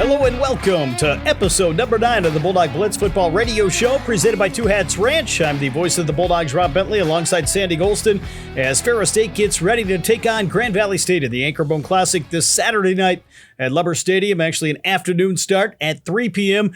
Hello and welcome to episode number 9 of the Bulldog Blitz football radio show presented by Two Hats Ranch. I'm the voice of the Bulldogs, Rob Bentley, alongside Sandy Golston as Ferris State gets ready to take on Grand Valley State in the Anchorbone Classic this Saturday night at Lubber Stadium. Actually an afternoon start at 3 p.m.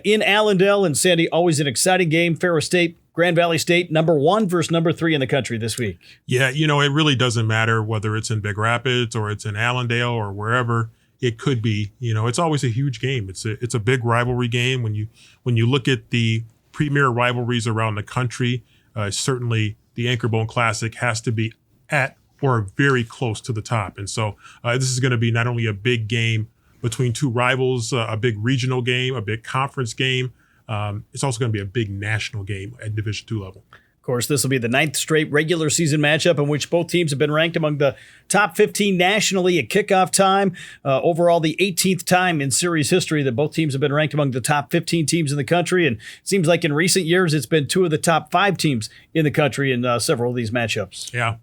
In Allendale. And Sandy, always an exciting game. Ferris State, Grand Valley State, number 1 versus number 3 in the country this week. Yeah, it really doesn't matter whether it's in Big Rapids or it's in Allendale or wherever it could be. It's always a huge game. It's a big rivalry game. When you look at the premier rivalries around the country, certainly the Anchorbone Classic has to be at or very close to the top. And so this is going to be not only a big game between two rivals, a big regional game, a big conference game. It's also going to be a big national game at Division II level. Of course, this will be the 9th straight regular season matchup in which both teams have been ranked among the top 15 nationally at kickoff time. Overall, the 18th time in series history that both teams have been ranked among the top 15 teams in the country. And it seems like in recent years, it's been 2 of the top 5 teams in the country in several of these matchups. Yeah,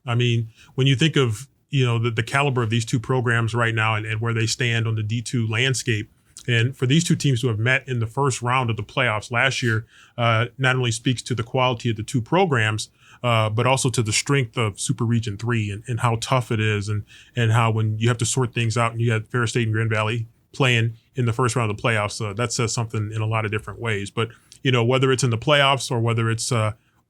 when you think of the caliber of these two programs right now and where they stand on the D2 landscape, and for these two teams to have met in the first round of the playoffs last year, not only speaks to the quality of the two programs, but also to the strength of Super Region 3 and how tough it is and how when you have to sort things out and you had Ferris State and Grand Valley playing in the first round of the playoffs, that says something in a lot of different ways. But, whether it's in the playoffs or whether it's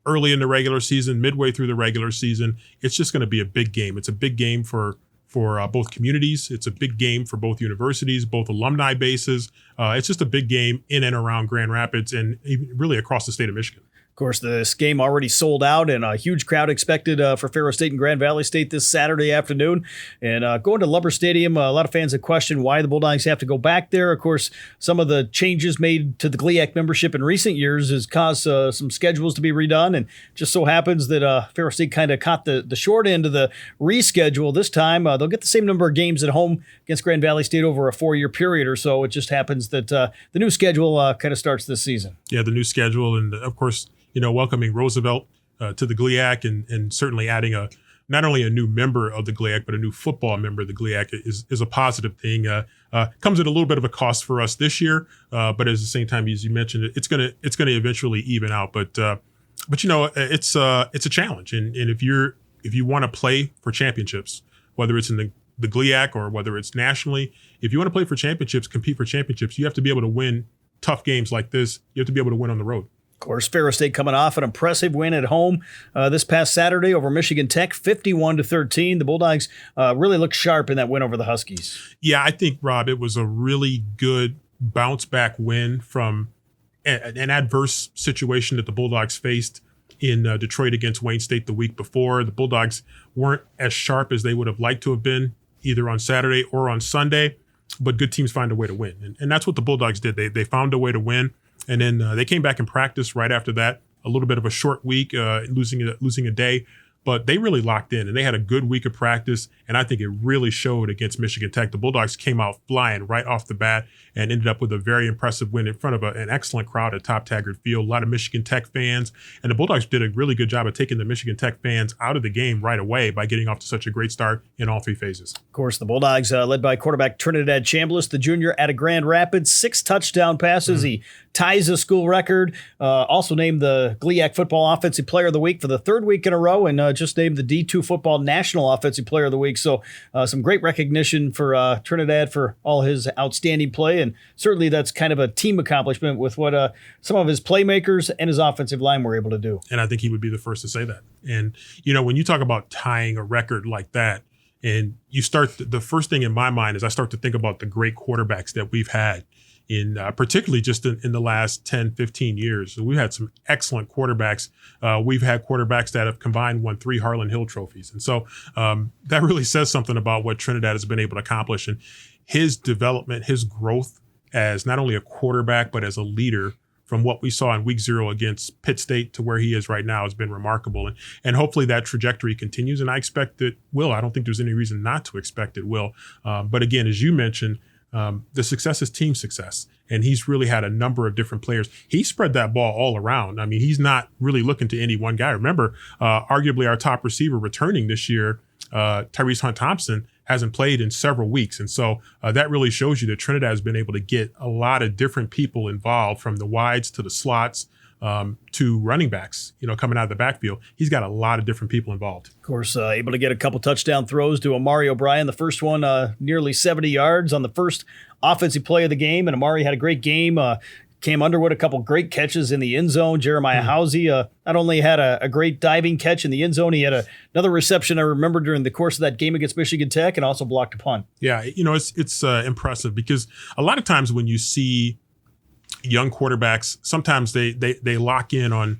early in the regular season, midway through the regular season, it's just going to be a big game. It's a big game for both communities. It's a big game for both universities, both alumni bases. It's just a big game in and around Grand Rapids and really across the state of Michigan. Of course, this game already sold out and a huge crowd expected for Ferris State and Grand Valley State this Saturday afternoon. And going to Lubber Stadium, a lot of fans have questioned why the Bulldogs have to go back there. Of course, some of the changes made to the GLIAC membership in recent years has caused some schedules to be redone. And just so happens that Ferris State kind of caught the short end of the reschedule this time. They'll get the same number of games at home against Grand Valley State over a 4-year period or so. It just happens that the new schedule kind of starts this season. Yeah, the new schedule and, of course, welcoming Roosevelt to the GLIAC and certainly adding not only a new member of the GLIAC, but a new football member of the GLIAC is a positive thing. Comes at a little bit of a cost for us this year, but at the same time, as you mentioned, it's gonna eventually even out. But it's a challenge, and if you want to play for championships, whether it's in the GLIAC or whether it's nationally, if you want to play for championships, compete for championships, you have to be able to win tough games like this. You have to be able to win on the road. Of course, Ferris State coming off an impressive win at home this past Saturday over Michigan Tech, 51-13. The Bulldogs really looked sharp in that win over the Huskies. Yeah, I think, Rob, it was a really good bounce-back win from an adverse situation that the Bulldogs faced in Detroit against Wayne State the week before. The Bulldogs weren't as sharp as they would have liked to have been either on Saturday or on Sunday, but good teams find a way to win. And that's what the Bulldogs did. They found a way to win. And then they came back in practice right after that. A little bit of a short week, losing a day. But they really locked in, and they had a good week of practice, and I think it really showed against Michigan Tech. The Bulldogs came out flying right off the bat and ended up with a very impressive win in front of an excellent crowd at Top Taggart Field, a lot of Michigan Tech fans. And the Bulldogs did a really good job of taking the Michigan Tech fans out of the game right away by getting off to such a great start in all 3 phases. Of course, the Bulldogs, led by quarterback Trinidad Chambliss, the junior out of Grand Rapids, 6 touchdown passes. He ties a school record, also named the GLIAC Football Offensive Player of the Week for the 3rd week in a row, and just named the D2 Football National Offensive Player of the Week. So some great recognition for Trinidad for all his outstanding play, and certainly that's kind of a team accomplishment with what some of his playmakers and his offensive line were able to do. And I think he would be the first to say that. And, when you talk about tying a record like that, and you start, the first thing in my mind is I start to think about the great quarterbacks that we've had in particularly just in the last 10, 15 years. So we've had some excellent quarterbacks. We've had quarterbacks that have combined won 3 Harlan Hill trophies. And so that really says something about what Trinidad has been able to accomplish. And his development, his growth as not only a quarterback, but as a leader from what we saw in week 0 against Pitt State to where he is right now has been remarkable. And hopefully that trajectory continues. And I expect it will. I don't think there's any reason not to expect it will. But again, as you mentioned, the success is team success. And he's really had a number of different players. He spread that ball all around. I mean, he's not really looking to any one guy. Remember, arguably our top receiver returning this year, Tyrese Hunt Thompson, hasn't played in several weeks. And so that really shows you that Trinidad has been able to get a lot of different people involved, from the wides to the slots, to running backs, coming out of the backfield. He's got a lot of different people involved. Of course, able to get a couple touchdown throws to Amari O'Brien. The first one, nearly 70 yards on the first offensive play of the game. And Amari had a great game. Came under with a couple great catches in the end zone. Jeremiah Housey not only had a great diving catch in the end zone, he had another reception I remember during the course of that game against Michigan Tech, and also blocked a punt. Yeah, it's impressive, because a lot of times when you see young quarterbacks, sometimes they lock in on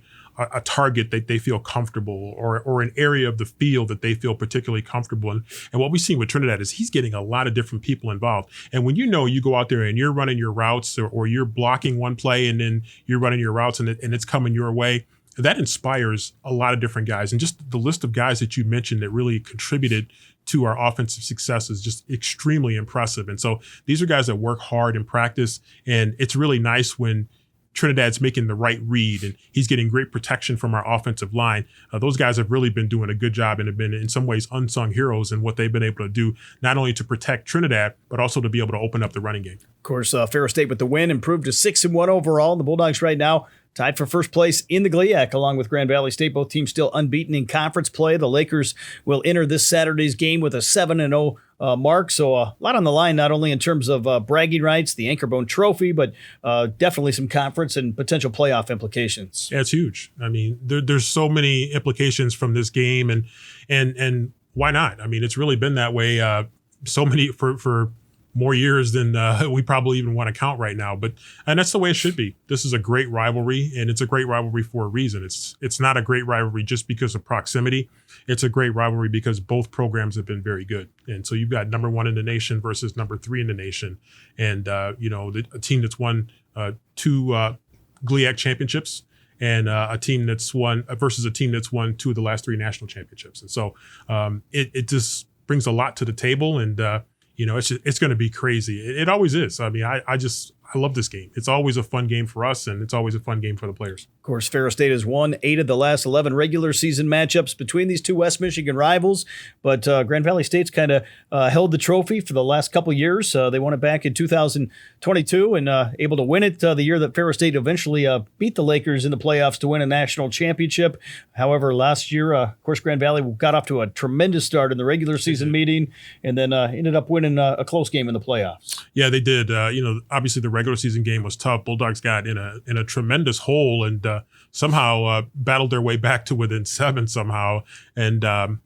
a target that they feel comfortable, or an area of the field that they feel particularly comfortable in. And what we've seen with Trinidad is he's getting a lot of different people involved. And when you go out there and you're running your routes, or you're blocking one play and then you're running your routes and it's coming your way, that inspires a lot of different guys. And just the list of guys that you mentioned that really contributed to our offensive success is just extremely impressive. And so these are guys that work hard in practice, and it's really nice when Trinidad's making the right read and he's getting great protection from our offensive line. Those guys have really been doing a good job and have been, in some ways, unsung heroes in what they've been able to do, not only to protect Trinidad, but also to be able to open up the running game. Of course, Ferris State with the win, improved to 6-1 overall. The Bulldogs right now tied for first place in the GLIAC, along with Grand Valley State. Both teams still unbeaten in conference play. The Lakers will enter this Saturday's game with a 7-0 mark. So a lot on the line, not only in terms of bragging rights, the Anchorbone Trophy, but definitely some conference and potential playoff implications. Yeah, it's huge. I mean, there's so many implications from this game, and why not? I mean, it's really been that way so many for more years than we probably even want to count right now. And that's the way it should be. This is a great rivalry, and it's a great rivalry for a reason. It's not a great rivalry just because of proximity. It's a great rivalry because both programs have been very good. And so you've got number 1 in the nation versus number 3 in the nation. And, a team that's won 2 GLIAC championships, and a team that's won versus a team that's won 2 of the last 3 national championships. And so it just brings a lot to the table, and it's going to be crazy. It always is. I mean, I love this game. It's always a fun game for us, and it's always a fun game for the players. Of course, Ferris State has won 8 of the last 11 regular season matchups between these two West Michigan rivals, but Grand Valley State's kind of held the trophy for the last couple years. They won it back in 2022 and able to win it the year that Ferris State eventually beat the Lakers in the playoffs to win a national championship. However, last year, of course, Grand Valley got off to a tremendous start in the regular season meeting, and then ended up winning a close game in the playoffs. Yeah, they did. Obviously the regular season game was tough. Bulldogs got in a tremendous hole and somehow battled their way back to within 7 somehow. And I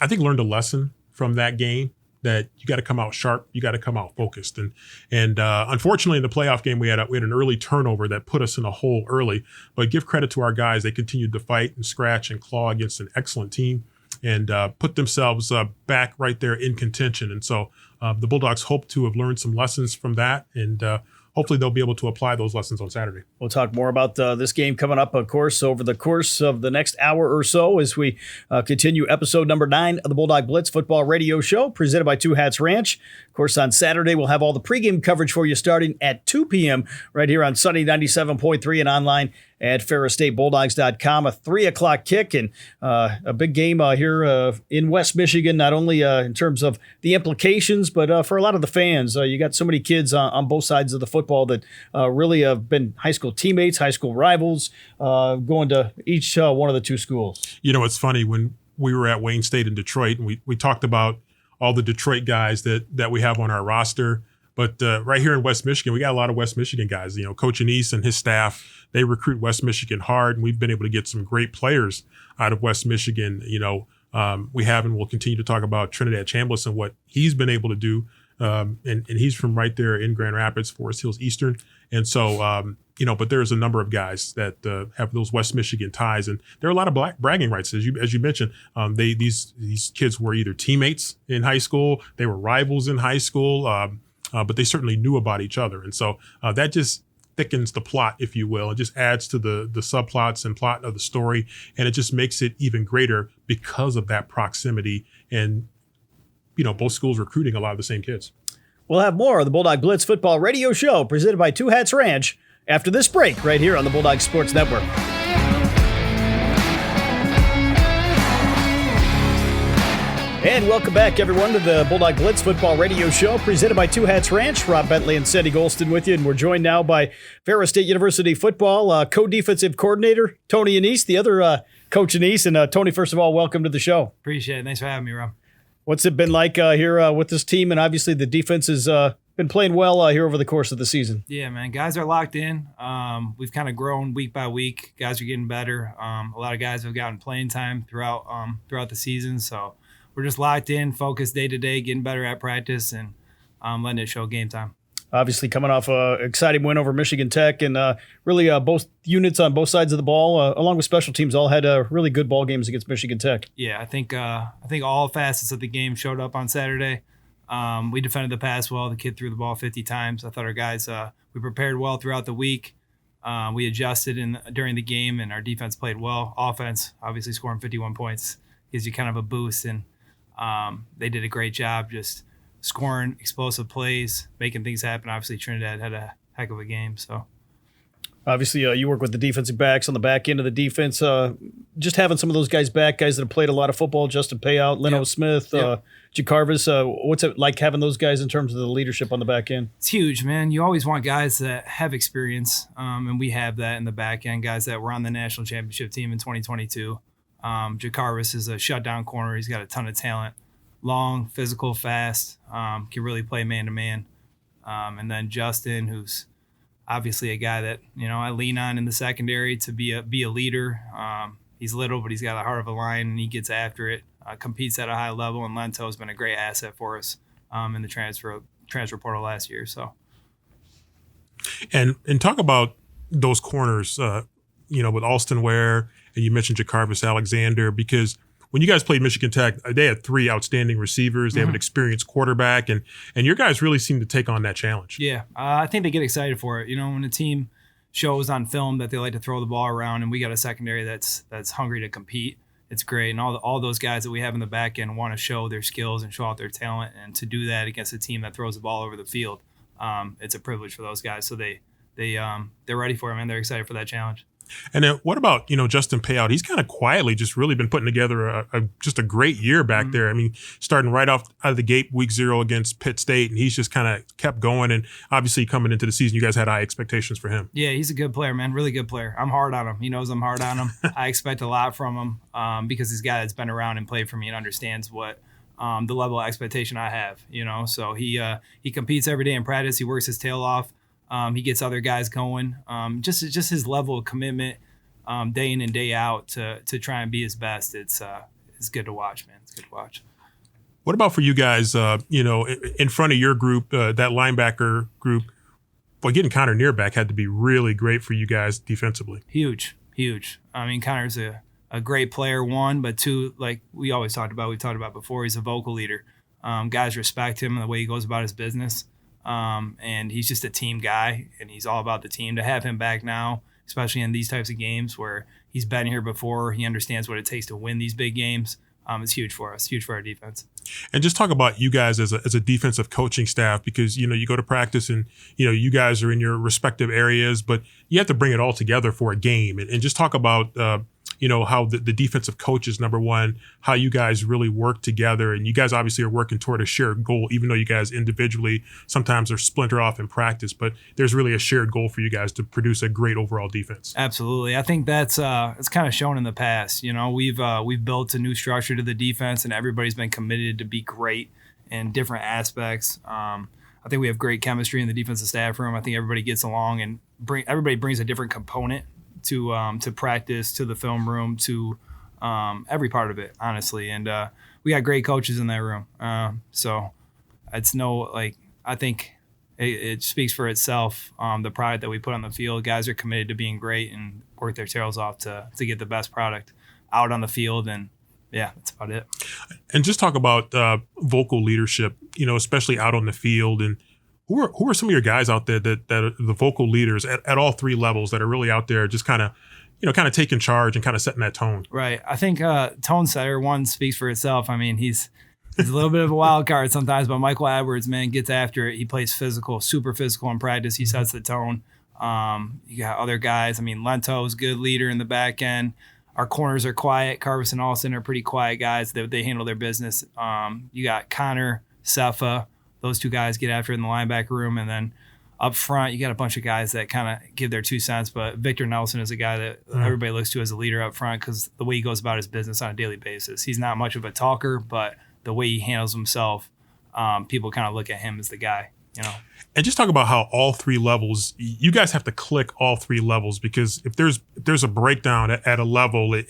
think learned a lesson from that game, that you got to come out sharp, you got to come out focused. And unfortunately in the playoff game we had an early turnover that put us in a hole early. But give credit to our guys; they continued to fight and scratch and claw against an excellent team, and put themselves back right there in contention. And so the Bulldogs hope to have learned some lessons from that, and hopefully they'll be able to apply those lessons on Saturday. We'll talk more about this game coming up, of course, over the course of the next hour or so as we continue episode number 9 of the Bulldog Blitz football radio show presented by Two Hats Ranch. Of course, on Saturday, we'll have all the pregame coverage for you starting at 2 p.m. right here on Sunny 97.3 and online at ferrisstatebulldogs.com. A 3 o'clock kick, and a big game here in West Michigan, not only in terms of the implications, but for a lot of the fans. You got so many kids on both sides of the football that really have been high school teammates, high school rivals, going to each one of the 2 schools. It's funny, when we were at Wayne State in Detroit, and we talked about all the Detroit guys that we have on our roster. But right here in West Michigan, we got a lot of West Michigan guys. Coach Annese and his staff, they recruit West Michigan hard, and we've been able to get some great players out of West Michigan. We have, and we'll continue to talk about Trinidad Chambliss and what he's been able to do. And he's from right there in Grand Rapids, Forest Hills Eastern. And so, but there's a number of guys that have those West Michigan ties, and there are a lot of bragging rights, as you mentioned. These kids were either teammates in high school, they were rivals in high school, but they certainly knew about each other, and so that just thickens the plot, if you will. It just adds to the subplots and plot of the story, and it just makes it even greater because of that proximity and both schools recruiting a lot of the same kids. We'll have more of the Bulldog Blitz football radio show presented by Two Hats Ranch after this break right here on the Bulldog Sports Network. And welcome back, everyone, to the Bulldog Blitz football radio show presented by Two Hats Ranch. Rob Bentley and Sandy Golston with you, and we're joined now by Ferris State University football co-defensive coordinator Tony Annese, the other coach Annese. And Tony, first of all, welcome to the show. Appreciate it. Thanks for having me, Rob. What's it been like here with this team? And obviously the defense has been playing well here over the course of the season. Yeah, man. Guys are locked in. We've kind of grown week by week. Guys are getting better. A lot of guys have gotten playing time throughout the season, so we're just locked in, focused day to day, getting better at practice, and letting it show game time. Obviously coming off an exciting win over Michigan Tech, and really both units on both sides of the ball, along with special teams, all had really good ball games against Michigan Tech. Yeah, I think all facets of the game showed up on Saturday. We defended the pass well. The kid threw the ball 50 times. I thought our guys we prepared well throughout the week. We adjusted during the game, and our defense played well. Offense, obviously scoring 51 points gives you kind of a boost, and they did a great job just scoring explosive plays, making things happen. Obviously, Trinidad had a heck of a game. So, obviously, you work with the defensive backs on the back end of the defense. Just having some of those guys back, guys that have played a lot of football, Justin Payout, Leno Smith, Jacarvis. What's it like having those guys in terms of the leadership on the back end? It's huge, man. You always want guys that have experience, and we have that in the back end, guys that were on the national championship team in 2022. Jacarvis is a shutdown corner. He's got a ton of talent. Long, physical, fast, can really play man-to-man. And then Justin, who's obviously a guy that, I lean on in the secondary to be a leader. He's little, but he's got a heart of a lion, and he gets after it, competes at a high level, and Lento has been a great asset for us in the transfer portal last year. So, And talk about those corners, with Alston Ware, and you mentioned Jacarvis Alexander, because when you guys played Michigan Tech, they had three outstanding receivers. They have an experienced quarterback, and your guys really seem to take on that challenge. Yeah, I think they get excited for it. When a team shows on film that they like to throw the ball around, and we got a secondary that's hungry to compete, it's great. And all those guys that we have in the back end want to show their skills and show out their talent, and to do that against a team that throws the ball over the field, it's a privilege for those guys. So they're ready for it, man. They're excited for that challenge. And then what about, Justin Payout? He's kind of quietly just really been putting together just a great year back there. I mean, starting right out of the gate, week 0 against Pitt State, and he's just kind of kept going. And obviously coming into the season, you guys had high expectations for him. Yeah, he's a good player, man. Really good player. I'm hard on him. He knows I'm hard on him. I expect a lot from him because he's a guy that's been around and played for me and understands what the level of expectation I have, So he competes every day in practice. He works his tail off. He gets other guys going. Just his level of commitment, day in and day out to try and be his best. It's good to watch, man. It's good to watch. What about for you guys? In front of your group, that linebacker group, getting Connor Nearback had to be really great for you guys defensively. Huge. I mean, Connor's a great player, one, but two, like we've talked about before, he's a vocal leader. Guys respect him and the way he goes about his business. And he's just a team guy, and he's all about the team. To have him back now, especially in these types of games where he's been here before, he understands what it takes to win these big games. It's huge for us, huge for our defense. And just talk about you guys as a defensive coaching staff, because, you go to practice and, you guys are in your respective areas, but you have to bring it all together for a game. And just talk about, how the defensive coaches, number one, how you guys really work together. And you guys obviously are working toward a shared goal, even though you guys individually sometimes are splinter off in practice. But there's really a shared goal for you guys to produce a great overall defense. Absolutely. I think that's it's kind of shown in the past. We've built a new structure to the defense, and everybody's been committed to be great in different aspects. I think we have great chemistry in the defensive staff room. I think everybody gets along, and everybody brings a different component to practice, to the film room, to every part of it, honestly. And we got great coaches in that room. So it's I think it speaks for itself, the product that we put on the field. Guys are committed to being great and work their tails off to get the best product out on the field. And yeah, that's about it. And just talk about vocal leadership, especially out on the field. And who are some of your guys out there that are the vocal leaders at all three levels that are really out there just kind of taking charge and kind of setting that tone? Right. I think tone setter, one, speaks for itself. I mean, he's a little bit of a wild card sometimes, but Michael Edwards, man, gets after it. He plays physical, super physical in practice. He sets the tone. You got other guys. I mean, Lento's good leader in the back end. Our corners are quiet. Carvis and Alston are pretty quiet guys. They handle their business. You got Connor, Sefa. Those two guys get after it in the linebacker room. And then up front, you got a bunch of guys that kind of give their 2 cents. But Victor Nelson is a guy that everybody looks to as a leader up front because the way he goes about his business on a daily basis. He's not much of a talker, but the way he handles himself, people kind of look at him as the guy, you know. And just talk about how all 3 levels, you guys have to click all 3 levels, because if there's a breakdown at a level, it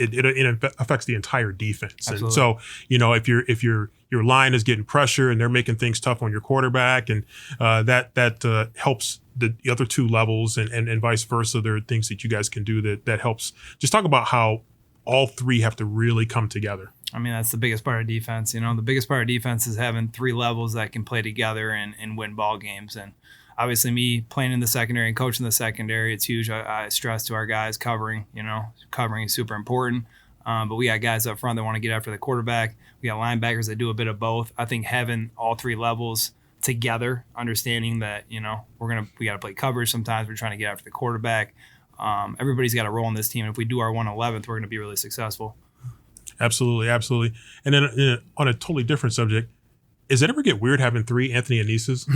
affects the entire defense. Absolutely. And so, you know, if your line is getting pressure and they're making things tough on your quarterback, and that helps the other 2 levels, and vice versa. There are things that you guys can do that helps. Just talk about how all 3 have to really come together. I mean, that's the biggest part of defense. You know, the biggest part of defense is having 3 levels that can play together and win ball games. And obviously me playing in the secondary and coaching the secondary, it's huge. I stress to our guys covering, you know, covering is super important. But we got guys up front that want to get after the quarterback. We got linebackers that do a bit of both. I think having all 3 levels together, understanding that, you know, we got to play coverage sometimes. We're trying to get after the quarterback. Everybody's got a role in this team. If we do our 111th, we're going to be really successful. Absolutely, absolutely. And then on a totally different subject, does it ever get weird having 3 Anthony Anneses?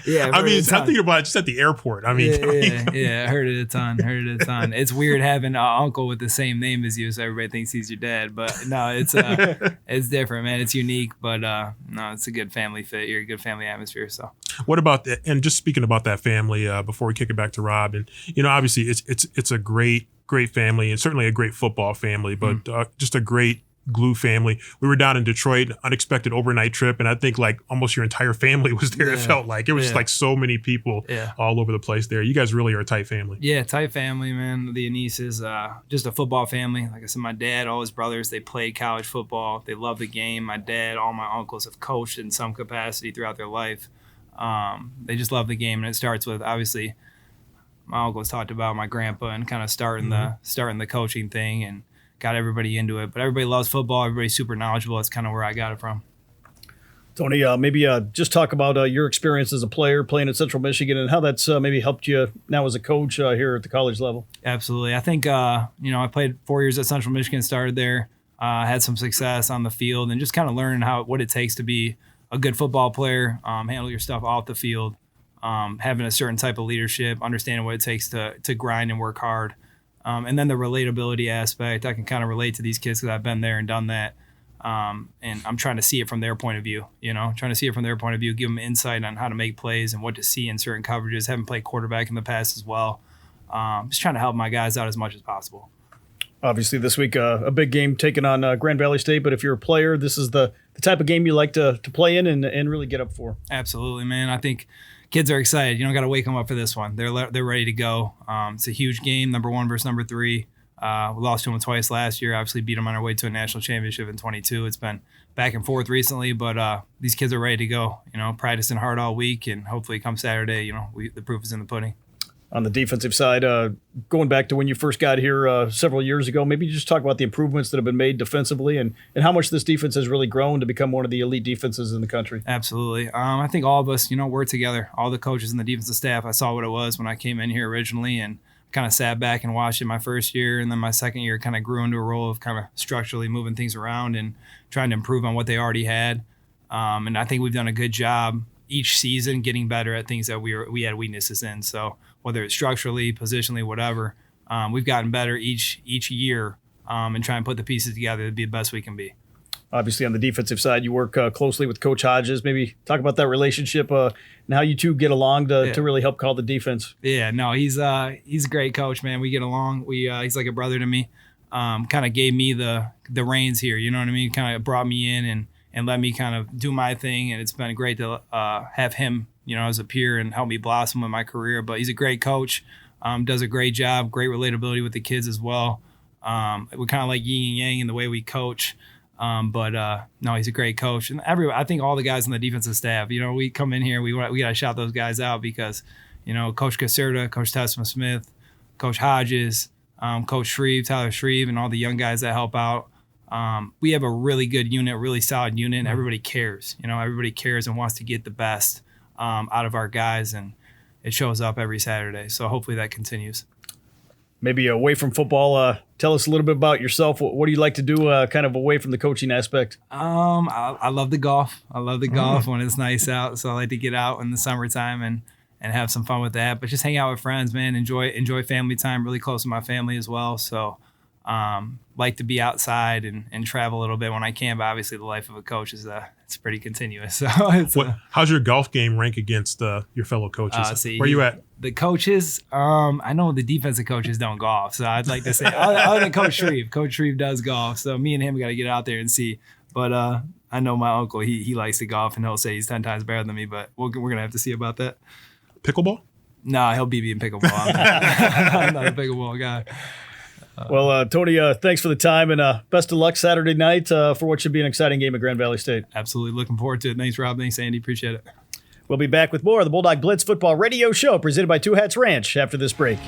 Yeah, I mean, I'm thinking about it just at the airport. I mean, I heard it a ton. It's weird having an uncle with the same name as you, so everybody thinks he's your dad. But no, it's different, man. It's unique, but no, it's a good family fit. You're a good family atmosphere. So, what about that? And just speaking about that family, before we kick it back to Rob, and you know, obviously, it's a great family, and certainly a great football family, but just a great glue family. We were down in Detroit, unexpected overnight trip, and I think like almost your entire family was there. It felt like it was just like so many people all over the place there. You guys really are a tight family. Yeah, tight family, man. The Annese is just a football family. Like I said, my dad, all his brothers, they played college football. They love the game. My dad, all my uncles have coached in some capacity throughout their life. They just love the game, and it starts with obviously my uncles talked about my grandpa and kind of starting the coaching thing and got everybody into it. But everybody loves football. Everybody's super knowledgeable. That's kind of where I got it from. Tony, maybe just talk about your experience as a player playing at Central Michigan and how that's maybe helped you now as a coach here at the college level. Absolutely. I think, I played 4 years at Central Michigan, started there, had some success on the field, and just kind of learning what it takes to be a good football player, handle your stuff off the field, having a certain type of leadership, understanding what it takes to grind and work hard. And then the relatability aspect, I can kind of relate to these kids because I've been there and done that. And I'm trying to see it from their point of view, give them insight on how to make plays and what to see in certain coverages. Haven't played quarterback in the past as well. Just trying to help my guys out as much as possible. Obviously this week, a big game taking on Grand Valley State, but if you're a player, this is the type of game you like to play in and really get up for. Absolutely, man. I think kids are excited. You don't got to wake them up for this one. They're ready to go. It's a huge game, number 1 versus number 3. We lost to them twice last year. Obviously beat them on our way to a national championship in 22. It's been back and forth recently, but these kids are ready to go. Practicing hard all week, and hopefully come Saturday, the proof is in the pudding. On the defensive side, going back to when you first got here several years ago, maybe just talk about the improvements that have been made defensively and how much this defense has really grown to become one of the elite defenses in the country. Absolutely. I think all of us, work together. All the coaches and the defensive staff, I saw what it was when I came in here originally and kind of sat back and watched it my first year. And then my second year kind of grew into a role of kind of structurally moving things around and trying to improve on what they already had. And I think we've done a good job each season getting better at things that we had weaknesses in. So whether it's structurally, positionally, whatever, we've gotten better each year and try and put the pieces together to be the best we can be. Obviously, on the defensive side, you work closely with Coach Hodges. Maybe talk about that relationship and how you two get along to really help call the defense. Yeah, no, he's a great coach, man. We get along. He's like a brother to me. Kind of gave me the reins here. You know what I mean? Kind of brought me in and let me kind of do my thing. And it's been great to have him, as a peer and help me blossom in my career. But he's a great coach. Does a great job. Great relatability with the kids as well. We're kind of like yin and yang in the way we coach. But no, he's a great coach, and I think all the guys on the defensive staff, we come in here, we got to shout those guys out because, Coach Caserta, Coach Tessma Smith, Coach Hodges, Coach Shreve, Tyler Shreve, and all the young guys that help out. We have a really good unit, really solid unit, and everybody cares. Everybody cares and wants to get the best out of our guys, and it shows up every Saturday. So hopefully that continues. Maybe away from football, tell us a little bit about yourself. What do you like to do kind of away from the coaching aspect? I love the golf. I love the golf when it's nice out. So I like to get out in the summertime and have some fun with that. But just hang out with friends, man. Enjoy family time. Really close to my family as well. So like to be outside and travel a little bit when I can. But obviously the life of a coach is it's pretty continuous. So how's your golf game rank against your fellow coaches? Where are you at? The coaches, I know the defensive coaches don't golf. So I'd like to say, other than Coach Shreve. Coach Shreve does golf. So me and him got to get out there and see. But I know my uncle, he likes to golf, and he'll say he's 10 times better than me. But we're going to have to see about that. Pickleball? No, he'll be in pickleball. I'm not a pickleball guy. Well, Tony, thanks for the time, and best of luck Saturday night for what should be an exciting game at Grand Valley State. Absolutely. Looking forward to it. Thanks, Rob. Thanks, Andy. Appreciate it. We'll be back with more of the Bulldog Blitz football radio show presented by Two Hats Ranch after this break.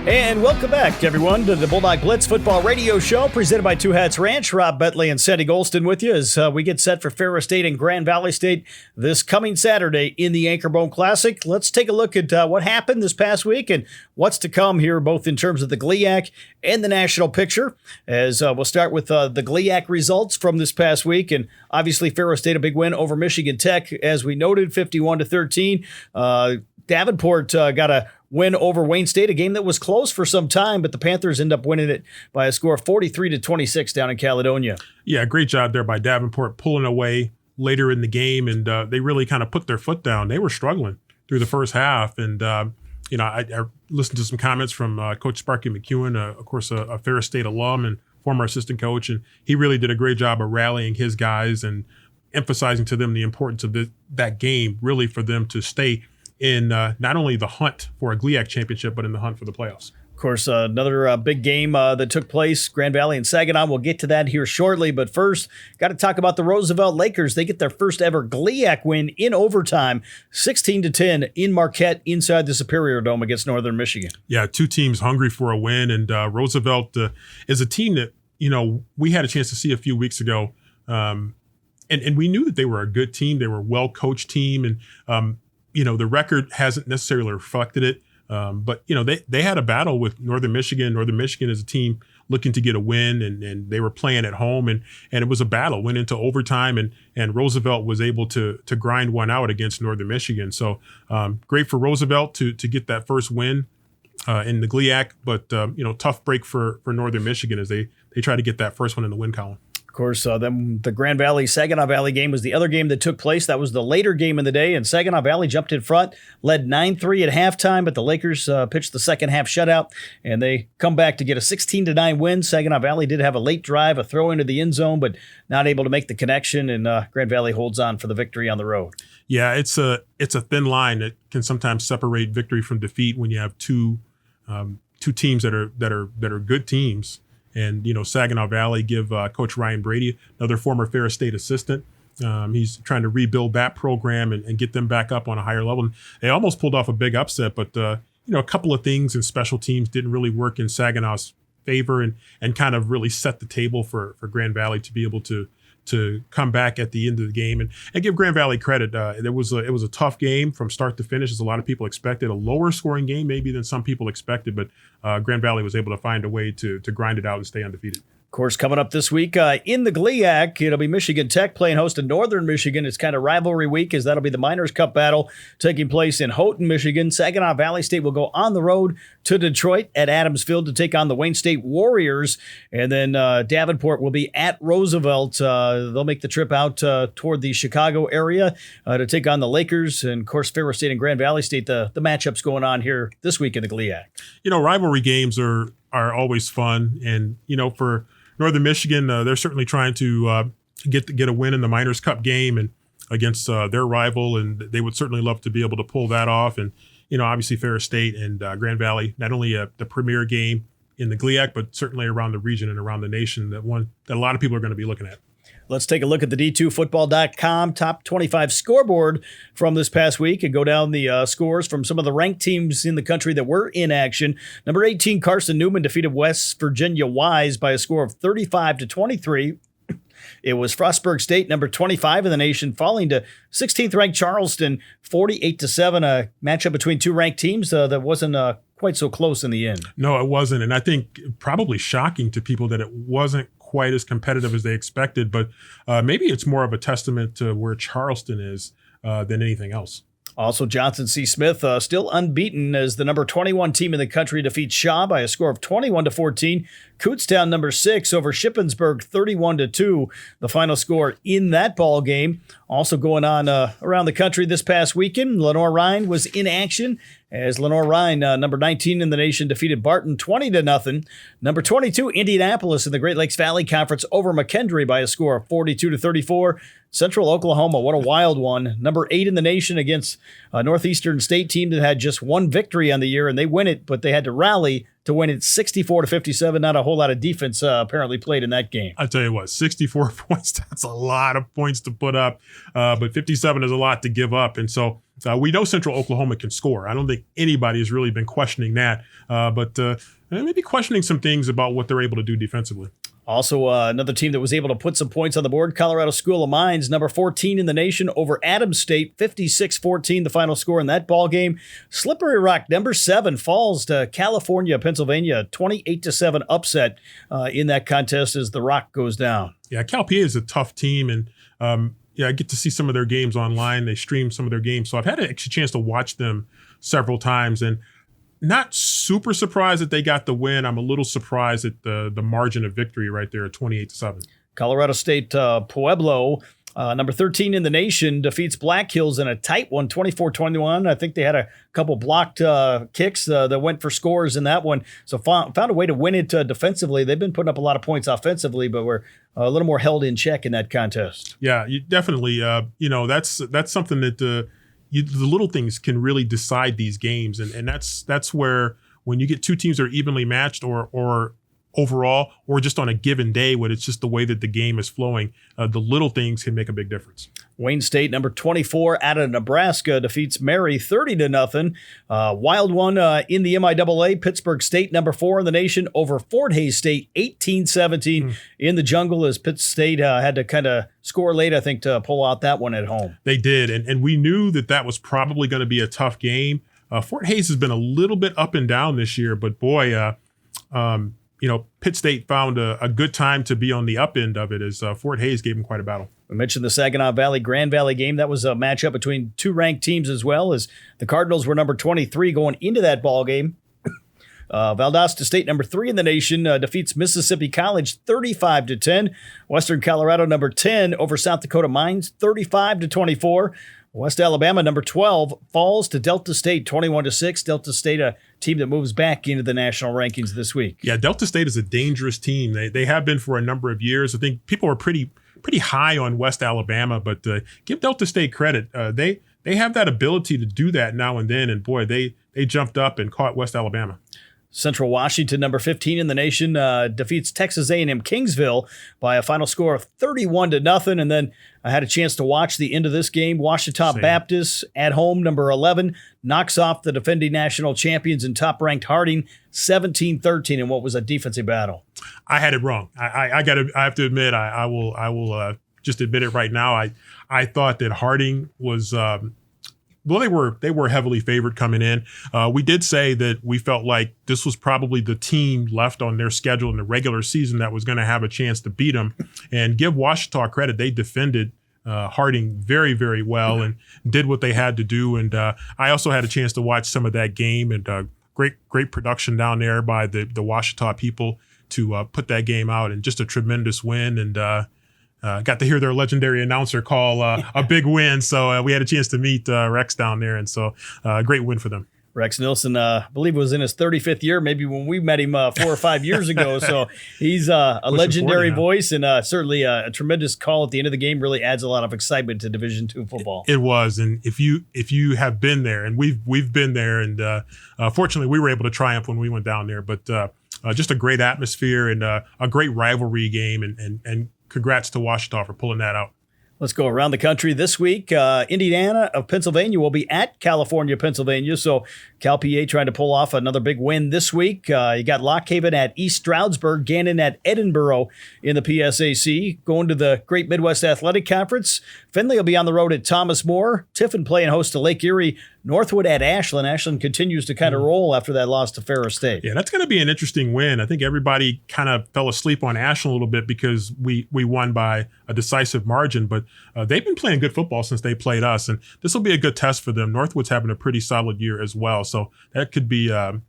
And welcome back, everyone, to the Bulldog Blitz football radio show presented by Two Hats Ranch. Rob Bentley and Sandy Golston with you as we get set for Ferris State and Grand Valley State this coming Saturday in the Anchorbone Classic. Let's take a look at what happened this past week and what's to come here, both in terms of the GLIAC and the national picture. As we'll start with the GLIAC results from this past week, and obviously Ferris State a big win over Michigan Tech, as we noted, 51-13. Davenport got a win over Wayne State, a game that was close for some time, but the Panthers end up winning it by a score of 43-26 down in Caledonia. Yeah, great job there by Davenport, pulling away later in the game, and they really kind of put their foot down. They were struggling through the first half, and I listened to some comments from Coach Sparky McEwen, of course, a Ferris State alum and former assistant coach, and he really did a great job of rallying his guys and emphasizing to them the importance of that game, really for them to stay in not only the hunt for a GLIAC championship, but in the hunt for the playoffs. Of course, another big game that took place, Grand Valley and Saginaw. We'll get to that here shortly. But first, got to talk about the Roosevelt Lakers. They get their first ever GLIAC win in overtime, 16-10 in Marquette inside the Superior Dome against Northern Michigan. Yeah, two teams hungry for a win. And Roosevelt is a team that, we had a chance to see a few weeks ago. And we knew that they were a good team. They were a well-coached team. And, the record hasn't necessarily reflected it, but they had a battle with Northern Michigan. Northern Michigan is a team looking to get a win, and they were playing at home, and it was a battle. Went into overtime, and Roosevelt was able to grind one out against Northern Michigan. So great for Roosevelt to get that first win in the GLIAC, but tough break for Northern Michigan as they try to get that first one in the win column. Of course, then the Grand Valley Saginaw Valley game was the other game that took place. That was the later game of the day, and Saginaw Valley jumped in front, led 9-3 at halftime, but the Lakers pitched the second half shutout, and they come back to get a 16-9 win. Saginaw Valley did have a late drive, a throw into the end zone, but not able to make the connection, and Grand Valley holds on for the victory on the road. Yeah, it's a thin line that can sometimes separate victory from defeat when you have two teams that are good teams. And, Saginaw Valley give Coach Ryan Brady, another former Ferris State assistant. He's trying to rebuild that program and get them back up on a higher level. And they almost pulled off a big upset, but, a couple of things in special teams didn't really work in Saginaw's favor and kind of really set the table for Grand Valley to be able to come back at the end of the game and give Grand Valley credit. It was a tough game from start to finish, as a lot of people expected. A lower scoring game maybe than some people expected, but Grand Valley was able to find a way to grind it out and stay undefeated. Of course, coming up this week in the GLIAC, it'll be Michigan Tech playing host to Northern Michigan. It's kind of rivalry week, as that'll be the Miners' Cup battle taking place in Houghton, Michigan. Saginaw Valley State will go on the road to Detroit at Adams Field to take on the Wayne State Warriors. And then Davenport will be at Roosevelt. They'll make the trip out toward the Chicago area to take on the Lakers. And, of course, Ferris State and Grand Valley State, the matchups going on here this week in the GLIAC. Rivalry games are always fun. And, for Northern Michigan, they're certainly trying to get a win in the Miners' Cup game and against their rival, and they would certainly love to be able to pull that off. And obviously Ferris State and Grand Valley, not only the premier game in the GLIAC, but certainly around the region and around the nation, that a lot of people are going to be looking at. Let's take a look at the D2Football.com top 25 scoreboard from this past week and go down the scores from some of the ranked teams in the country that were in action. Number 18, Carson Newman defeated West Virginia Wise by a score of 35-23. It was Frostburg State, number 25 in the nation, falling to 16th ranked Charleston, 48-7. A matchup between two ranked teams that wasn't quite so close in the end. No, it wasn't. And I think probably shocking to people that it wasn't quite as competitive as they expected. But maybe it's more of a testament to where Charleston is than anything else. Also, Johnson C. Smith still unbeaten as the number 21 team in the country defeats Shaw by a score of 21-14. Kutztown, number 6, over Shippensburg, 31-2. The final score in that ball game. Also going on around the country this past weekend, Lenore-Rhine was in action as Lenore-Rhine, number 19 in the nation, defeated Barton 20-0. Number 22, Indianapolis in the Great Lakes Valley Conference over McKendree by a score of 42-34. Central Oklahoma, what a wild one. Number 8 in the nation against a Northeastern State team that had just one victory on the year, and they win it, but they had to rally to win it 64-57. Not a whole lot of defense apparently played in that game. I'll tell you what, 64 points, that's a lot of points to put up, but 57 is a lot to give up. And so we know Central Oklahoma can score. I don't think anybody has really been questioning that, but maybe questioning some things about what they're able to do defensively. Also, another team that was able to put some points on the board, Colorado School of Mines, number 14 in the nation over Adams State, 56-14, the final score in that ball game. Slippery Rock, number 7, falls to California, Pennsylvania, 28-7 upset in that contest as the Rock goes down. Yeah, Cal PA is a tough team, and I get to see some of their games online. They stream some of their games, so I've had a chance to watch them several times, and not super surprised that they got the win. I'm a little surprised at the margin of victory right there at 28-7. Colorado State Pueblo, number 13 in the nation, defeats Black Hills in a tight one, 24-21. I think they had a couple blocked kicks that went for scores in that one. So found a way to win it defensively. They've been putting up a lot of points offensively, but we're a little more held in check in that contest. Yeah, you definitely. That's something that the little things can really decide these games, and that's where when you get two teams that are evenly matched or overall or just on a given day when it's just the way that the game is flowing, the little things can make a big difference. Wayne State, number 24 out of Nebraska, defeats Mary 30-0. Wild one in the MIAA. Pittsburgh State, number 4 in the nation, over Fort Hays State, 18-17 in the jungle as Pitt State had to kind of score late, I think, to pull out that one at home. They did, and we knew that was probably going to be a tough game. Fort Hays has been a little bit up and down this year, but boy, Pitt State found a good time to be on the up end of it as Fort Hays gave them quite a battle. We mentioned the Saginaw Valley Grand Valley game. That was a matchup between two ranked teams as well, as the Cardinals were number 23 going into that ball game. Valdosta State, number 3 in the nation, defeats Mississippi College 35-10. Western Colorado, number 10, over South Dakota Mines 35-24. West Alabama, number 12, falls to Delta State 21-6. Delta State, a team that moves back into the national rankings this week. Yeah, Delta State is a dangerous team. They have been for a number of years. I think people are pretty high on West Alabama, but give Delta State credit. They have that ability to do that now and then, and boy, they jumped up and caught West Alabama. Central Washington, number 15 in the nation, defeats Texas A&M Kingsville by a final score of 31-0. And then I had a chance to watch the end of this game. Washita Baptist at home, number 11, knocks off the defending national champions and top-ranked Harding 17-13 in what was a defensive battle. I had it wrong. I have to admit, I will just admit it right now. I thought that Harding was. Well, they were heavily favored coming in. We did say that we felt like this was probably the team left on their schedule in the regular season that was going to have a chance to beat them. And give Washita credit, they defended Harding very, very well and did what they had to do. And I also had a chance to watch some of that game, and great production down there by the Washita people to put that game out, and just a tremendous win. And got to hear their legendary announcer call a big win. So we had a chance to meet Rex down there. And so great win for them. Rex Nilsson, I believe, was in his 35th year, maybe when we met him 4 or 5 years ago. So he's a legendary voice, and certainly a tremendous call at the end of the game. Really adds a lot of excitement to Division II football. It was. And if you have been there, and we've been there, and fortunately we were able to triumph when we went down there, but just a great atmosphere and a great rivalry game, and congrats to Washita for pulling that out. Let's go around the country this week. Indiana of Pennsylvania will be at California, Pennsylvania. So Cal PA trying to pull off another big win this week. You got Lockhaven at East Stroudsburg, Gannon at Edinburgh in the PSAC. Going to the Great Midwest Athletic Conference. Findlay will be on the road at Thomas More. Tiffin playing host to Lake Erie. Northwood at Ashland. Ashland continues to kind of roll after that loss to Ferris State. Yeah, that's going to be an interesting win. I think everybody kind of fell asleep on Ashland a little bit because we won by a decisive margin, but they've been playing good football since they played us, and this will be a good test for them. Northwood's having a pretty solid year as well, so that could be a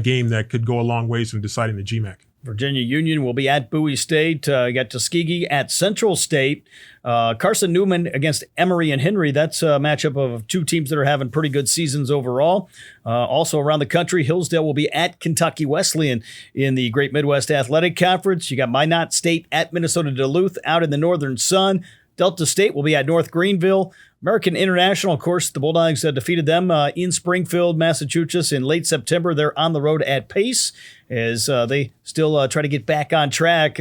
game that could go a long ways in deciding the GMAC. Virginia Union will be at Bowie State. You got Tuskegee at Central State. Carson Newman against Emory and Henry. That's a matchup of two teams that are having pretty good seasons overall. Also around the country, Hillsdale will be at Kentucky Wesleyan in the Great Midwest Athletic Conference. You got Minot State at Minnesota Duluth out in the Northern Sun. Delta State will be at North Greenville. American International, of course, the Bulldogs defeated them in Springfield, Massachusetts in late September. They're on the road at Pace as they still try to get back on track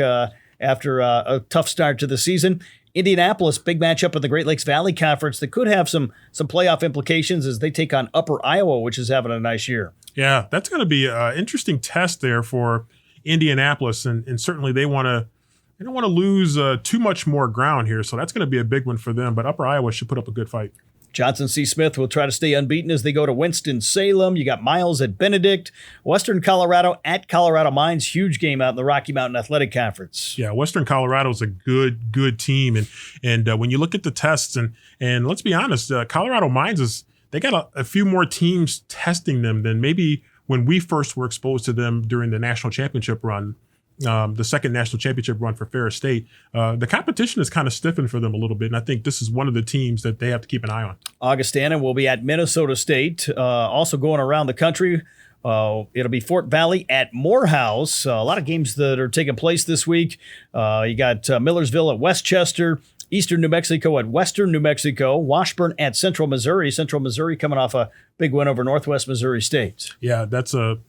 after a tough start to the season. Indianapolis, big matchup in the Great Lakes Valley Conference that could have some playoff implications as they take on Upper Iowa, which is having a nice year. Yeah, that's going to be an interesting test there for Indianapolis, and certainly they don't want to lose too much more ground here, so that's going to be a big one for them. But Upper Iowa should put up a good fight. Johnson C. Smith will try to stay unbeaten as they go to Winston-Salem. You got Miles at Benedict. Western Colorado at Colorado Mines. Huge game out in the Rocky Mountain Athletic Conference. Yeah, Western Colorado is a good team. And when you look at the tests, and let's be honest, Colorado Mines they got a few more teams testing them than maybe when we first were exposed to them during the national championship run. The second national championship run for Ferris State, the competition is kind of stiffened for them a little bit, and I think this is one of the teams that they have to keep an eye on. Augustana will be at Minnesota State. Also going around the country, it'll be Fort Valley at Morehouse. A lot of games that are taking place this week. You got Millersville at Westchester, Eastern New Mexico at Western New Mexico, Washburn at Central Missouri. Central Missouri coming off a big win over Northwest Missouri State. Yeah, that's a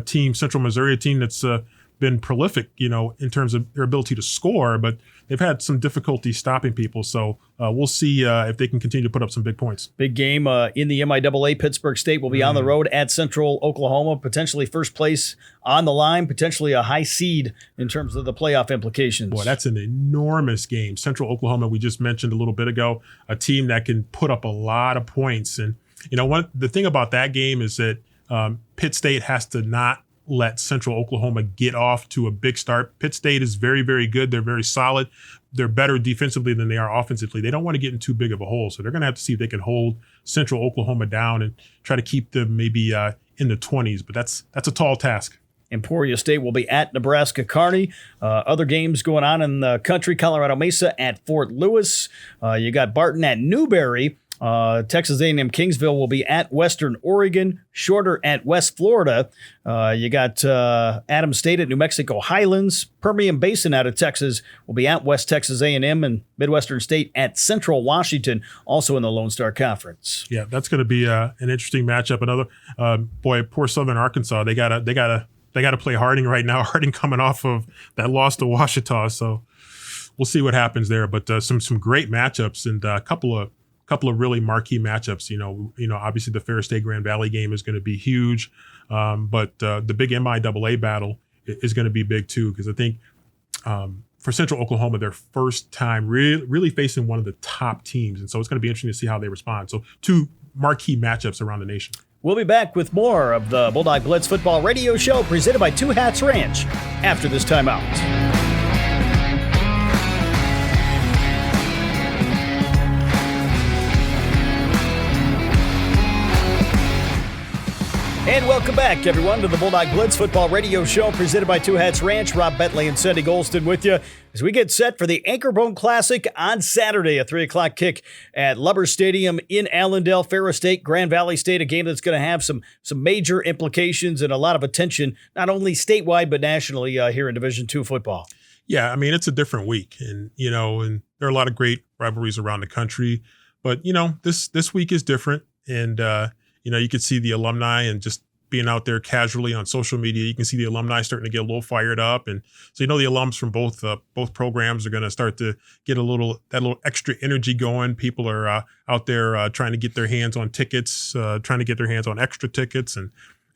team, Central Missouri, a team that's been prolific, in terms of their ability to score, but they've had some difficulty stopping people. So we'll see if they can continue to put up some big points. Big game in the MIAA. Pittsburgh State will be on the road at Central Oklahoma, potentially first place on the line, potentially a high seed in terms of the playoff implications. Boy, that's an enormous game. Central Oklahoma, we just mentioned a little bit ago, a team that can put up a lot of points. And, the thing about that game is that Pitt State has to not let Central Oklahoma get off to a big start. Pitt State is very, very good. They're very solid. They're better defensively than they are offensively. They don't want to get in too big of a hole. So they're going to have to see if they can hold Central Oklahoma down and try to keep them maybe in the 20s. But that's a tall task. Emporia State will be at Nebraska Kearney. Other games going on in the country. Colorado Mesa at Fort Lewis. You got Barton at Newberry. Texas A&M Kingsville will be at Western Oregon, Shorter at West Florida. You got Adams State at New Mexico Highlands. Permian Basin out of Texas will be at West Texas A&M, and Midwestern State at Central Washington, also in the Lone Star Conference. Yeah, that's going to be an interesting matchup. Another poor Southern Arkansas. They gotta play Harding right now. Harding coming off of that loss to Ouachita, so we'll see what happens there. But some great matchups and a couple of really marquee matchups. Obviously the Ferris State Grand Valley game is going to be huge, but the big MIAA battle is going to be big too, because I think for Central Oklahoma, their first time really facing one of the top teams, and so it's going to be interesting to see how they respond. So two marquee matchups around the nation. We'll be back with more of the Bulldog Blitz Football Radio Show presented by Two Hats Ranch after this timeout. And welcome back, everyone, to the Bulldog Blitz Football Radio Show presented by Two Hats Ranch. Rob Bentley and Sandy Golston with you as we get set for the Anchorbone Classic on Saturday, a 3 o'clock kick at Lubbers Stadium in Allendale. Ferris State, Grand Valley State, a game that's going to have some major implications and a lot of attention, not only statewide but nationally here in Division II football. Yeah, I mean, it's a different week, and and there are a lot of great rivalries around the country, but this week is different, and you could see the alumni and just being out there casually on social media, you can see the alumni starting to get a little fired up. And so, the alums from both programs are going to start to get that little extra energy going. People are out there trying to get their hands on tickets, trying to get their hands on extra tickets.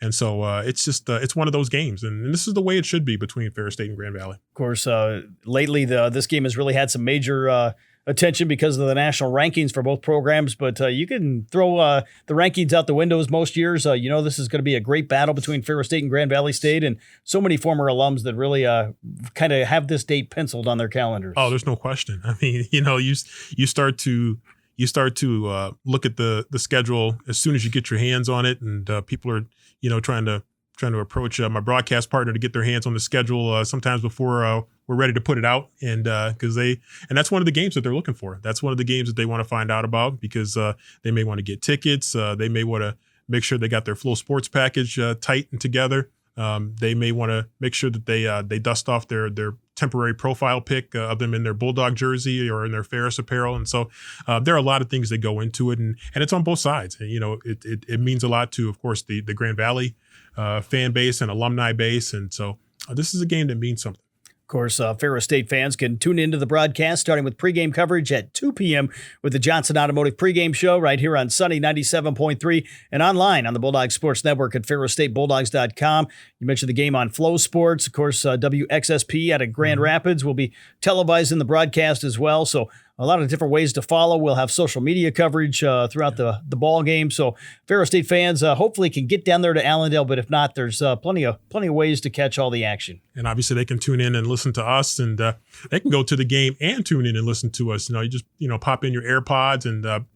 And so it's just it's one of those games. And this is the way it should be between Ferris State and Grand Valley. Of course, lately this game has really had some major attention because of the national rankings for both programs, but you can throw the rankings out the windows most years. This is going to be a great battle between Ferris State and Grand Valley State, and so many former alums that really kind of have this date penciled on their calendars. Oh, there's no question. I mean, you start to look at the schedule as soon as you get your hands on it, and people are trying to approach my broadcast partner to get their hands on the schedule sometimes before we're ready to put it out, and that's one of the games that they're looking for. That's one of the games that they want to find out about, because they may want to get tickets. They may want to make sure they got their Flow Sports package tight and together. They may want to make sure that they dust off their temporary profile pic of them in their Bulldog jersey or in their Ferris apparel. And so there are a lot of things that go into it, and it's on both sides. It means a lot to, of course, the Grand Valley fan base and alumni base. And so this is a game that means something. Of course, Ferris State fans can tune into the broadcast starting with pregame coverage at 2 p.m. with the Johnson Automotive pregame show right here on Sunny 97.3 and online on the Bulldog Sports Network at ferrisstatebulldogs.com. You mentioned the game on Flow Sports. Of course, WXSP out of Grand Rapids will be televising the broadcast as well. So a lot of different ways to follow. We'll have social media coverage throughout the ball game. So Ferris State fans hopefully can get down there to Allendale, but if not, there's plenty of ways to catch all the action. And obviously they can tune in and listen to us, and they can go to the game and tune in and listen to us. You just pop in your AirPods and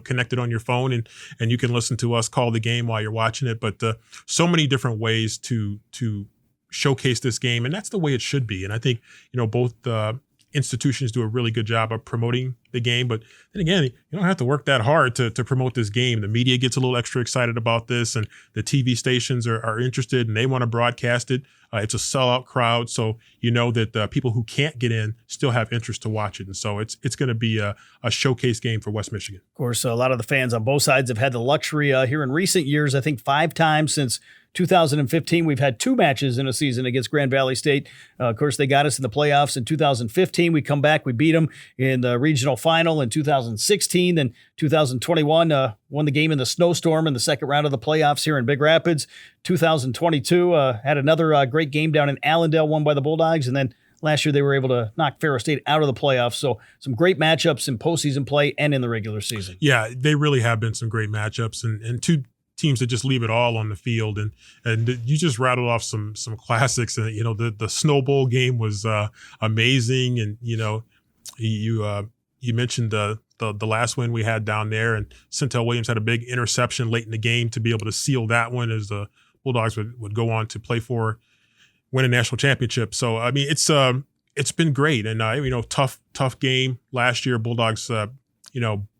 connect it on your phone, and you can listen to us call the game while you're watching it. But so many different ways to showcase this game, and that's the way it should be. And I think both institutions do a really good job of promoting the game, but then again, you don't have to work that hard to promote this game. The media gets a little extra excited about this, and the TV stations are interested and they want to broadcast it. It's a sellout crowd, so that people who can't get in still have interest to watch it, and so it's going to be a showcase game for West Michigan. Of course, a lot of the fans on both sides have had the luxury here in recent years. I think 5 times since 2015, we've had 2 matches in a season against Grand Valley State. Of course, they got us in the playoffs in 2015. We come back, we beat them in the regional final in 2016. Then 2021, won the game in the snowstorm in the second round of the playoffs here in Big Rapids. 2022, had another great game down in Allendale, won by the Bulldogs. And then last year they were able to knock Ferris State out of the playoffs. So some great matchups in postseason play and in the regular season. Yeah, they really have been some great matchups, and 2 teams that just leave it all on the field, and you just rattled off some classics. And the Snow Bowl game was amazing, and you mentioned the last win we had down there, and Centel Williams had a big interception late in the game to be able to seal that one, as the Bulldogs would go on to win a national championship. So I mean, it's been great, and tough game last year. Bulldogs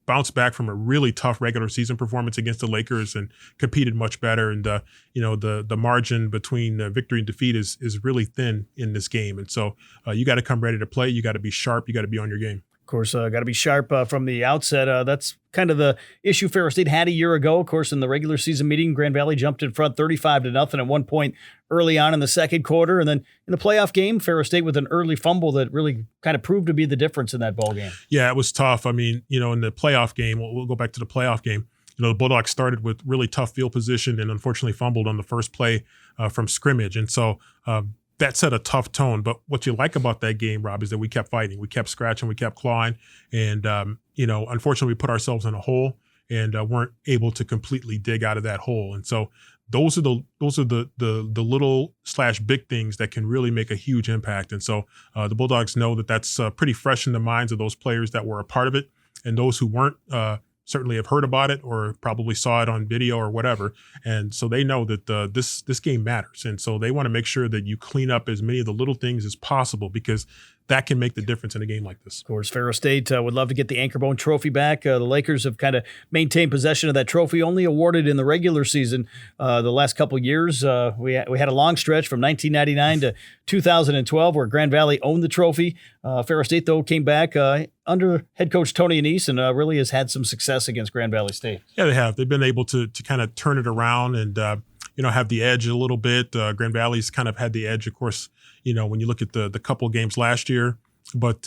bounced back from a really tough regular season performance against the Lakers and competed much better. And the margin between victory and defeat is really thin in this game. And so you got to come ready to play. You got to be sharp. You got to be on your game. Of course, got to be sharp from the outset. That's kind of the issue Ferris State had a year ago. Of course, in the regular season meeting, Grand Valley jumped in front 35-0 at one point early on in the second quarter. And then in the playoff game, Ferris State with an early fumble that really kind of proved to be the difference in that ball game. Yeah, it was tough. I mean, in the playoff game, we'll go back to the playoff game. The Bulldogs started with really tough field position and unfortunately fumbled on the first play from scrimmage. And so that set a tough tone. But what you like about that game, Rob, is that we kept fighting. We kept scratching. We kept clawing. And, unfortunately, we put ourselves in a hole and weren't able to completely dig out of that hole. And so those are the little / big things that can really make a huge impact. And so the Bulldogs know that that's pretty fresh in the minds of those players that were a part of it, and those who weren't certainly have heard about it or probably saw it on video or whatever. And so they know that this game matters. And so they want to make sure that you clean up as many of the little things as possible, because that can make the difference in a game like this. Of course, Ferris State would love to get the Anchorbone Trophy back. The Lakers have kind of maintained possession of that trophy, only awarded in the regular season the last couple of years. We had a long stretch from 1999 to 2012 where Grand Valley owned the trophy. Ferris State, though, came back under head coach Tony Annese and really has had some success against Grand Valley State. Yeah, they have. They've been able to kind of turn it around, and have the edge a little bit. Grand Valley's kind of had the edge, of course, when you look at the couple games last year. But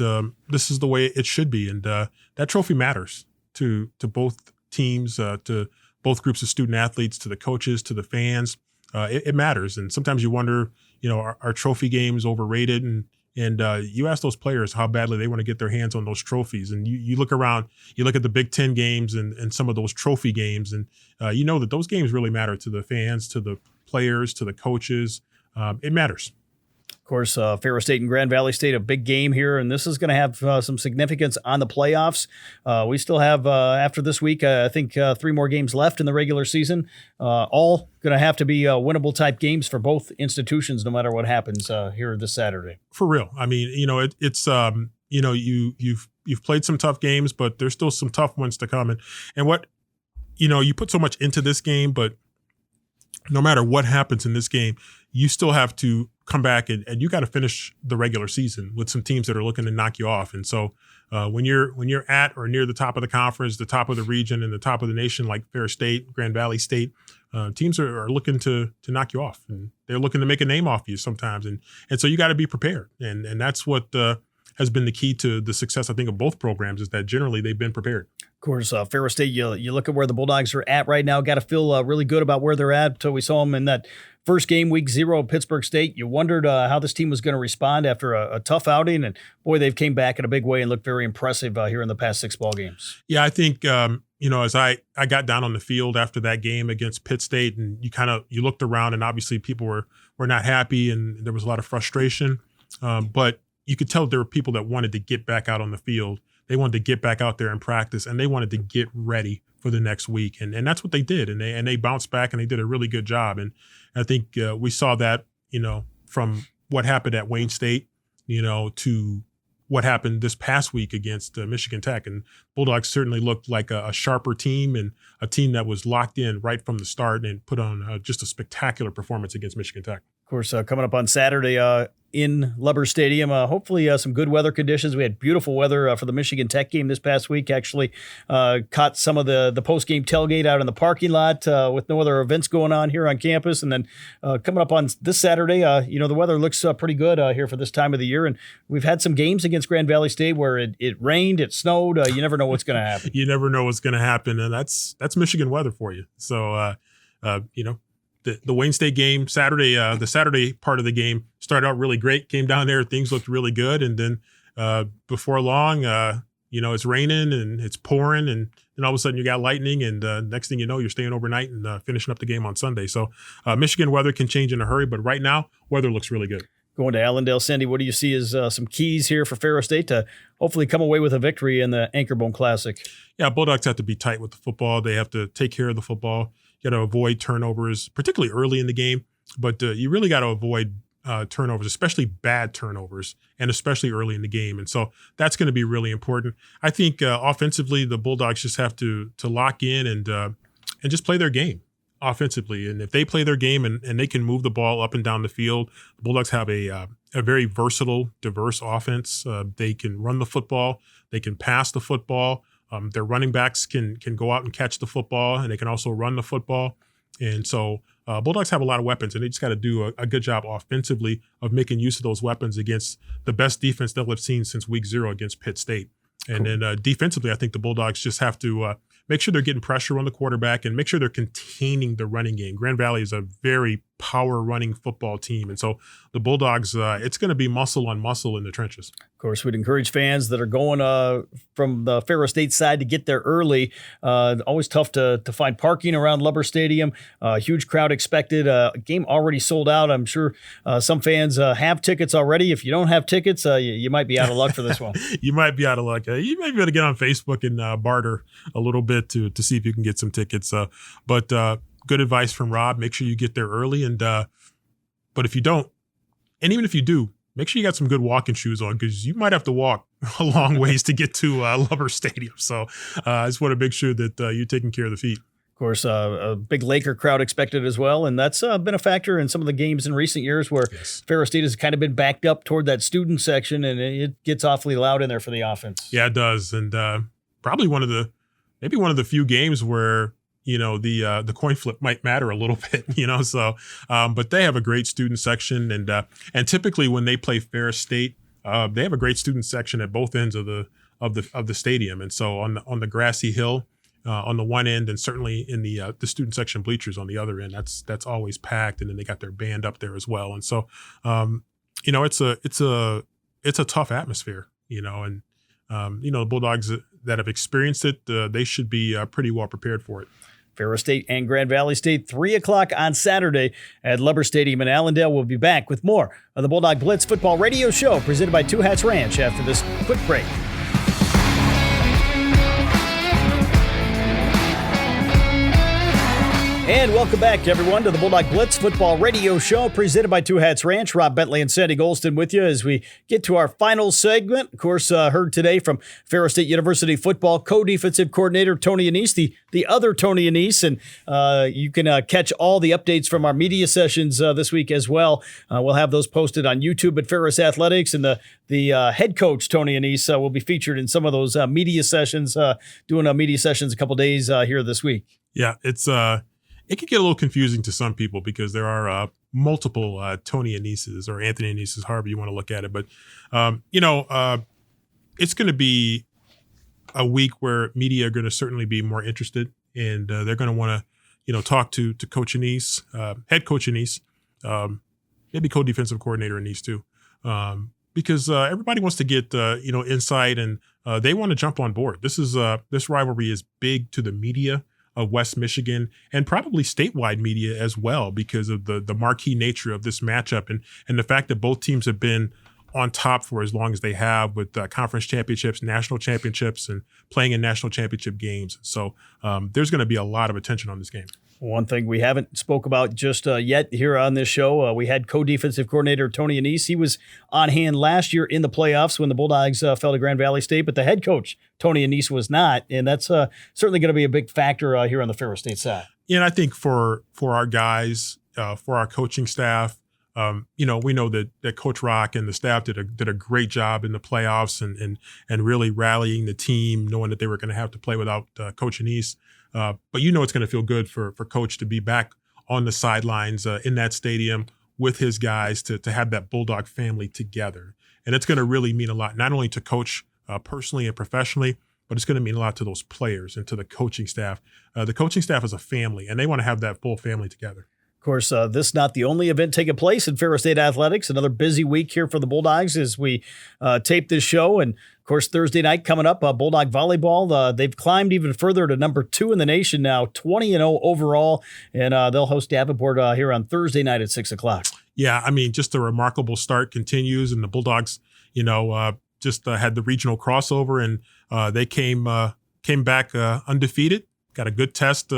this is the way it should be. And that trophy matters to both teams, to both groups of student athletes, to the coaches, to the fans. It matters. And sometimes you wonder, are trophy games overrated? And you ask those players how badly they want to get their hands on those trophies. And you look around, you look at the Big Ten games and some of those trophy games, and you know that those games really matter to the fans, to the players, to the coaches. It matters. Of course, Ferris State and Grand Valley State, a big game here, and this is going to have some significance on the playoffs. We still have, after this week, I think 3 more games left in the regular season. All going to have to be winnable type games for both institutions, no matter what happens here this Saturday. For real. I mean, it's you've played some tough games, but there's still some tough ones to come. And what, you put so much into this game, but no matter what happens in this game, you still have to come back and you got to finish the regular season with some teams that are looking to knock you off. And so when you're at or near the top of the conference, the top of the region, and the top of the nation, like Ferris State, Grand Valley State, teams are looking to knock you off, and they're looking to make a name off you sometimes. And so you got to be prepared. And that's what has been the key to the success, I think, of both programs, is that generally they've been prepared. Of course, Ferris State, you look at where the Bulldogs are at right now, got to feel really good about where they're at. So we saw them in that first game, week 0 of Pittsburgh State. You wondered how this team was going to respond after a tough outing, and boy, they've came back in a big way and looked very impressive here in the past 6 ball games. Yeah, I think as I got down on the field after that game against Pitt State, and you looked around, and obviously people were not happy, and there was a lot of frustration, but you could tell there were people that wanted to get back out on the field. They wanted to get back out there and practice, and they wanted to get ready for the next week. And that's what they did. And they bounced back, and they did a really good job. And I think we saw that, from what happened at Wayne State, to what happened this past week against Michigan Tech. And Bulldogs certainly looked like a sharper team, and a team that was locked in right from the start and put on just a spectacular performance against Michigan Tech. Of course, coming up on Saturday in Lubber Stadium, hopefully some good weather conditions. We had beautiful weather for the Michigan Tech game this past week. Actually caught some of the post-game tailgate out in the parking lot with no other events going on here on campus. And then coming up on this Saturday, the weather looks pretty good here for this time of the year. And we've had some games against Grand Valley State where it rained, it snowed. You never know what's going to happen. You never know what's going to happen. And that's Michigan weather for you. So, the Wayne State game Saturday, the Saturday part of the game started out really great. Came down there, things looked really good, and then before long, it's raining and it's pouring, and then all of a sudden you got lightning, and next thing you know, you're staying overnight and finishing up the game on Sunday. So Michigan weather can change in a hurry, but right now weather looks really good. Going to Allendale, Sandy, what do you see as some keys here for Ferris State to hopefully come away with a victory in the Anchorbone Classic? Yeah, Bulldogs have to be tight with the football. They have to take care of the football. You got to avoid turnovers, particularly early in the game, but you really got to avoid turnovers, especially bad turnovers, and especially early in the game. And so that's going to be really important. I think offensively, the Bulldogs just have to lock in and just play their game offensively. And if they play their game and they can move the ball up and down the field, the Bulldogs have a very versatile, diverse offense. They can run the football. They can pass the football. Their running backs can go out and catch the football, and they can also run the football. And so Bulldogs have a lot of weapons, and they just got to do a good job offensively of making use of those weapons against the best defense they'll have seen since week 0 against Pitt State. And then defensively, I think the Bulldogs just have to make sure they're getting pressure on the quarterback and make sure they're containing the running game. Grand Valley is a very power running football team. And so the Bulldogs, it's going to be muscle on muscle in the trenches. Of course, we'd encourage fans that are going from the Ferris State side to get there early. Always tough to find parking around Lubber Stadium. Huge crowd expected. Game already sold out. I'm sure some fans have tickets already. If you don't have tickets, you might be out of luck for this one. You might be out of luck. You might be able to get on Facebook and barter a little bit to see if you can get some tickets. But good advice from Rob. Make sure you get there early. And but if you don't, and even if you do, make sure you got some good walking shoes on, because you might have to walk a long ways to get to Lubber Stadium. So I just want to make sure that you're taking care of the feet. Of course, a big Laker crowd expected as well, and that's been a factor in some of the games in recent years where Ferris State has kind of been backed up toward that student section, and it gets awfully loud in there for the offense. Yeah, it does, and probably one of the few games where the coin flip might matter a little bit, So, but they have a great student section, and typically when they play Ferris State, they have a great student section at both ends of the stadium, and so on the grassy hill. On the one end, and certainly in the student section bleachers on the other end, that's always packed, and then they got their band up there as well. And so, it's a tough atmosphere, and the Bulldogs that have experienced it, they should be pretty well prepared for it. Ferris State and Grand Valley State, 3 o'clock on Saturday at Lubber Stadium in Allendale. We'll be back with more of the Bulldog Blitz football radio show presented by Two Hats Ranch after this quick break. And welcome back, everyone, to the Bulldog Blitz football radio show presented by Two Hats Ranch. Rob Bentley and Sandy Golston with you as we get to our final segment. Of course, heard today from Ferris State University football co-defensive coordinator Tony Annese, the other Tony Annese. And you can catch all the updates from our media sessions this week as well. We'll have those posted on YouTube at Ferris Athletics. And the head coach, Tony Annese, will be featured in some of those media sessions, doing media sessions a couple days here this week. Yeah, it can get a little confusing to some people because there are multiple Tony Anneses or Anthony Anneses, however you want to look at it. But, it's going to be a week where media are going to certainly be more interested, and they're going to want to, talk to Coach Annese, head Coach Annese, maybe co-defensive coordinator Annese too, because everybody wants to get, insight, and they want to jump on board. This rivalry is big to the media of West Michigan and probably statewide media as well because of the marquee nature of this matchup and the fact that both teams have been on top for as long as they have with conference championships, national championships, and playing in national championship games. So there's going to be a lot of attention on this game. One thing we haven't spoke about just yet here on this show, we had co-defensive coordinator Tony Annese. He was on hand last year in the playoffs when the Bulldogs fell to Grand Valley State, but the head coach, Tony Annese, was not, and that's certainly going to be a big factor here on the Ferris State side. Yeah, and I think for our guys, for our coaching staff, we know that Coach Rock and the staff did a great job in the playoffs and really rallying the team, knowing that they were going to have to play without Coach Annese. But it's going to feel good for Coach to be back on the sidelines in that stadium with his guys to have that Bulldog family together. And it's going to really mean a lot, not only to Coach personally and professionally, but it's going to mean a lot to those players and to the coaching staff. The coaching staff is a family, and they want to have that full family together. Of course, this is not the only event taking place in Ferris State Athletics. Another busy week here for the Bulldogs as we tape this show. And, of course, Thursday night coming up, Bulldog Volleyball. They've climbed even further to number 2 in the nation now, 20-0 overall. And they'll host Davenport here on Thursday night at 6 o'clock. Yeah, I mean, just a remarkable start continues. And the Bulldogs, just had the regional crossover, and they came back undefeated. Got a good test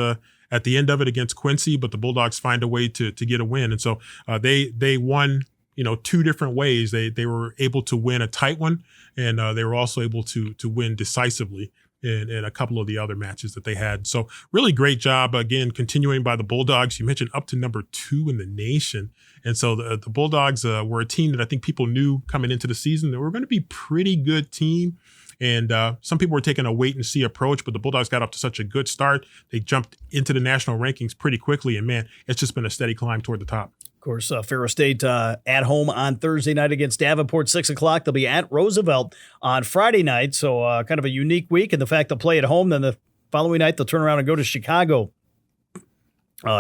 at the end of it against Quincy, but the Bulldogs find a way to get a win. And so they won, 2 different ways. They were able to win a tight one, and they were also able to win decisively in a couple of the other matches that they had. So really great job, again, continuing by the Bulldogs. You mentioned up to number 2 in the nation. And so the Bulldogs were a team that I think people knew coming into the season that were going to be a pretty good team. And some people were taking a wait-and-see approach, but the Bulldogs got off to such a good start. They jumped into the national rankings pretty quickly, and, man, it's just been a steady climb toward the top. Of course, Ferris State at home on Thursday night against Davenport, 6 o'clock. They'll be at Roosevelt on Friday night, so kind of a unique week. And the fact they'll play at home, then the following night they'll turn around and go to Chicago.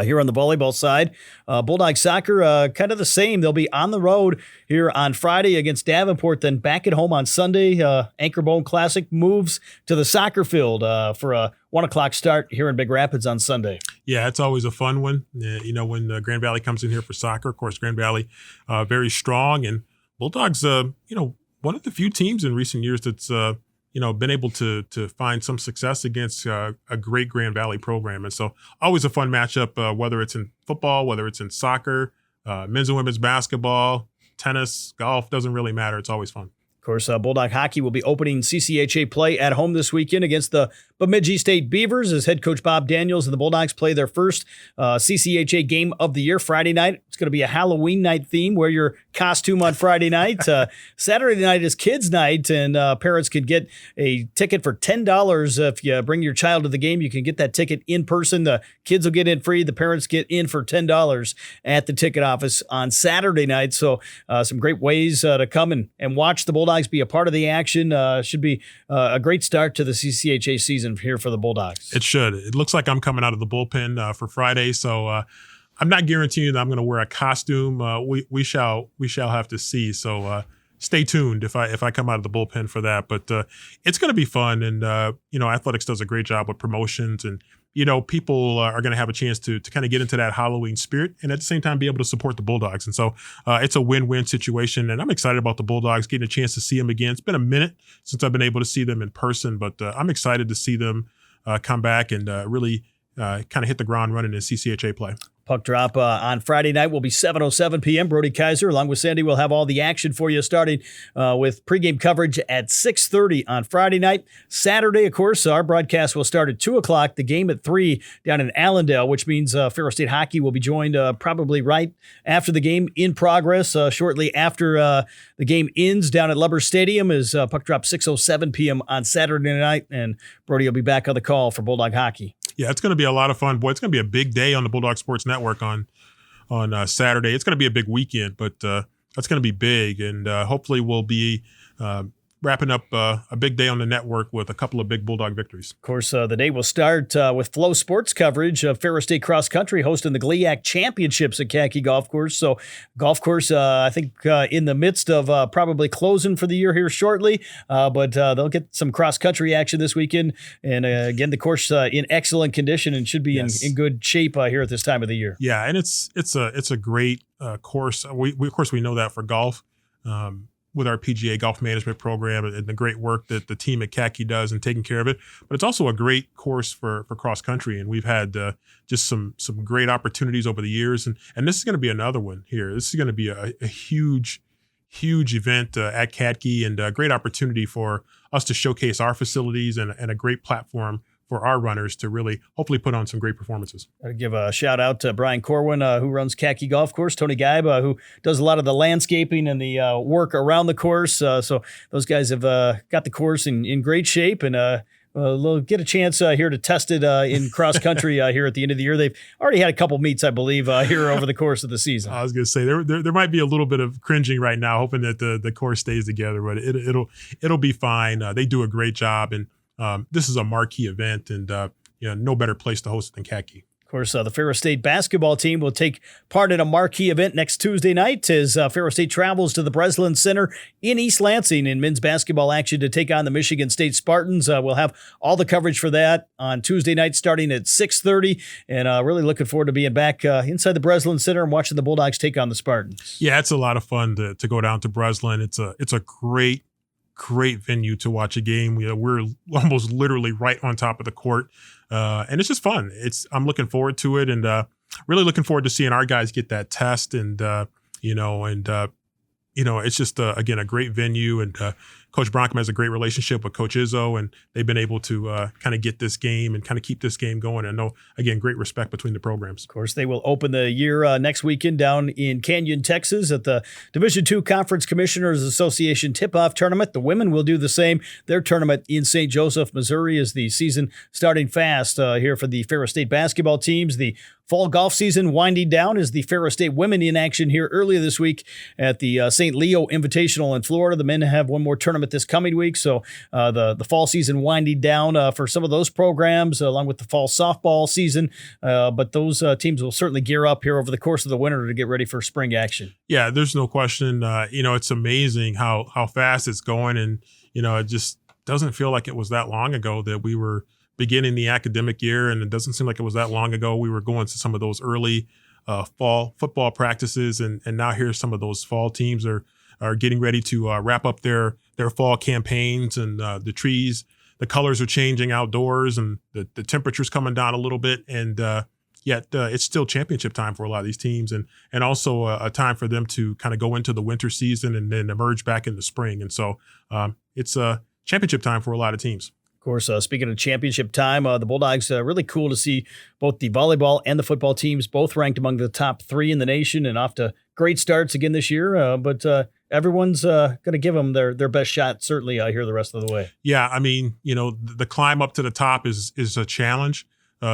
Here on the volleyball side, Bulldog soccer, kind of the same. They'll be on the road here on Friday against Davenport, then back at home on Sunday. Anchor Bone Classic moves to the soccer field for a 1 o'clock start here in Big Rapids on Sunday. Yeah, it's always a fun one. When Grand Valley comes in here for soccer, of course, Grand Valley very strong, and Bulldogs, one of the few teams in recent years that's been able to find some success against a great Grand Valley program. And so always a fun matchup, whether it's in football, whether it's in soccer, men's and women's basketball, tennis, golf, doesn't really matter. It's always fun. Of course, Bulldog hockey will be opening CCHA play at home this weekend against the Bemidji State Beavers as head coach Bob Daniels and the Bulldogs play their first CCHA game of the year Friday night. It's going to be a Halloween night theme. Wear your costume on Friday night. Saturday night is kids' night, and parents can get a ticket for $10 if you bring your child to the game. You can get that ticket in person. The kids will get in free. The parents get in for $10 at the ticket office on Saturday night. So some great ways to come and watch the Bulldogs be a part of the action. Should be a great start to the CCHA season here for the Bulldogs. It should. It looks like I'm coming out of the bullpen for Friday, so I'm not guaranteeing that I'm going to wear a costume. We shall have to see. So stay tuned if I come out of the bullpen for that. But it's going to be fun, and athletics does a great job with promotions, and people are going to have a chance to kind of get into that Halloween spirit and at the same time be able to support the Bulldogs. And so it's a win-win situation, and I'm excited about the Bulldogs getting a chance to see them again. It's been a minute since I've been able to see them in person, but I'm excited to see them come back and really kind of hit the ground running in CCHA play. Puck drop on Friday night will be 7:07 p.m. Brody Kaiser, along with Sandy, will have all the action for you, starting with pregame coverage at 6:30 on Friday night. Saturday, of course, our broadcast will start at 2 o'clock. The game at 3 down in Allendale, which means Ferris State hockey will be joined probably right after the game in progress, shortly after the game ends down at Lubber Stadium, as puck drop 6:07 p.m. on Saturday night, and Brody will be back on the call for Bulldog hockey. Yeah, it's going to be a lot of fun. Boy, it's going to be a big day on the Bulldog Sports Network on Saturday. It's going to be a big weekend, but that's going to be big, and hopefully we'll be wrapping up a big day on the network with a couple of big Bulldog victories. Of course, the day will start with Flow Sports coverage of Ferris State Cross Country hosting the GLIAC Championships at Khaki Golf Course. So golf course, I think in the midst of probably closing for the year here shortly, but they'll get some cross country action this weekend. And again, the course in excellent condition and should be in good shape here at this time of the year. Yeah, and it's a great course. We of course we know that for golf. With our PGA golf management program and the great work that the team at Khaki does in taking care of it. But it's also a great course for cross country. And we've had just some great opportunities over the years. And this is going to be another one here. This is going to be a huge event at Khaki, and a great opportunity for us to showcase our facilities and a great platform for our runners to really hopefully put on some great performances. I'll give a shout out to Brian Corwin, who runs Khaki Golf Course, Tony Geib, who does a lot of the landscaping and the work around the course. So those guys have got the course in great shape, and they'll get a chance here to test it in cross country here at the end of the year. They've already had a couple meets, I believe, here over the course of the season. I was going to say there might be a little bit of cringing right now, hoping that the course stays together, but it'll be fine. They do a great job, and this is a marquee event, and no better place to host it than Khaki. Of course, the Ferris State basketball team will take part in a marquee event next Tuesday night as Ferris State travels to the Breslin Center in East Lansing in men's basketball action to take on the Michigan State Spartans. We'll have all the coverage for that on Tuesday night starting at 6:30, and really looking forward to being back inside the Breslin Center and watching the Bulldogs take on the Spartans. Yeah, it's a lot of fun to go down to Breslin. It's a great venue to watch a game. We're almost literally right on top of the court. And it's just fun. I'm looking forward to it, and really looking forward to seeing our guys get that test. And it's just again a great venue. And Coach Bronkham has a great relationship with Coach Izzo, and they've been able to kind of get this game and kind of keep this game going. And know again great respect between the programs. Of course, they will open the year next weekend down in Canyon, Texas, at the Division II Conference Commissioners Association Tip-Off Tournament. The women will do the same. Their tournament in St. Joseph, Missouri, is the season starting fast here for the Ferris State basketball teams. The fall golf season winding down as the Ferris State women in action here earlier this week at the St. Leo Invitational in Florida. The men have one more tournament this coming week, so the fall season winding down for some of those programs, along with the fall softball season. But those teams will certainly gear up here over the course of the winter to get ready for spring action. Yeah, there's no question. It's amazing how fast it's going, and it just doesn't feel like it was that long ago that we were beginning the academic year, and it doesn't seem like it was that long ago we were going to some of those early fall football practices, and now here's some of those fall teams are getting ready to wrap up their fall campaigns, and the trees, the colors are changing outdoors, and the temperature's coming down a little bit, and Yet it's still championship time for a lot of these teams, and also a time for them to kind of go into the winter season and then emerge back in the spring. And so it's a championship time for a lot of teams. Of course, speaking of championship time, the Bulldogs, really cool to see both the volleyball and the football teams both ranked among the top 3 in the nation and off to great starts again this year. But everyone's going to give them their best shot, certainly here the rest of the way. Yeah, I mean, the climb up to the top is a challenge.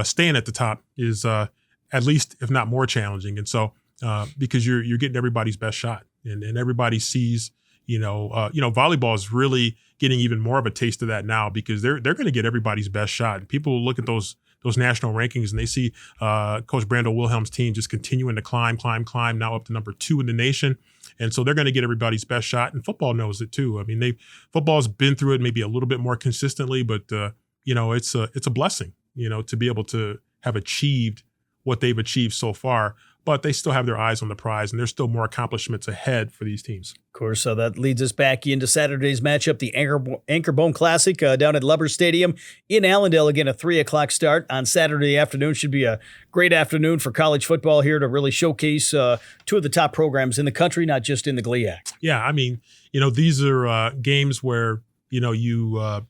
Staying at the top is at least, if not more challenging. And so because you're getting everybody's best shot and everybody sees, volleyball is really getting even more of a taste of that now because they're going to get everybody's best shot. And people look at those national rankings and they see Coach Brando Wilhelm's team just continuing to climb, now up to number 2 in the nation. And so they're going to get everybody's best shot. And football knows it too. I mean, football's been through it maybe a little bit more consistently, but it's a blessing, to be able to have achieved what they've achieved so far. But they still have their eyes on the prize, and there's still more accomplishments ahead for these teams. Of course, that leads us back into Saturday's matchup, the Anchorbone Classic down at Lubbers Stadium in Allendale. Again, a 3 o'clock start on Saturday afternoon. Should be a great afternoon for college football here to really showcase 2 of the top programs in the country, not just in the GLIAC. Yeah, I mean, these are games where, your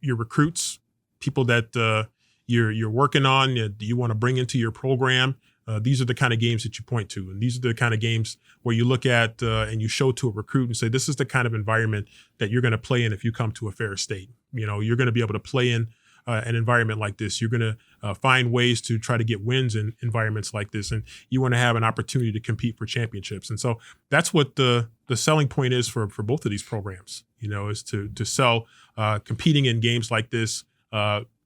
recruits, people that you're working on, you want to bring into your program. These are the kind of games that you point to. And these are the kind of games where you look at and you show to a recruit and say, this is the kind of environment that you're going to play in if you come to a Ferris State. You're going to be able to play in an environment like this. You're going to find ways to try to get wins in environments like this. And you want to have an opportunity to compete for championships. And so that's what the selling point is for both of these programs, is to sell competing in games like this,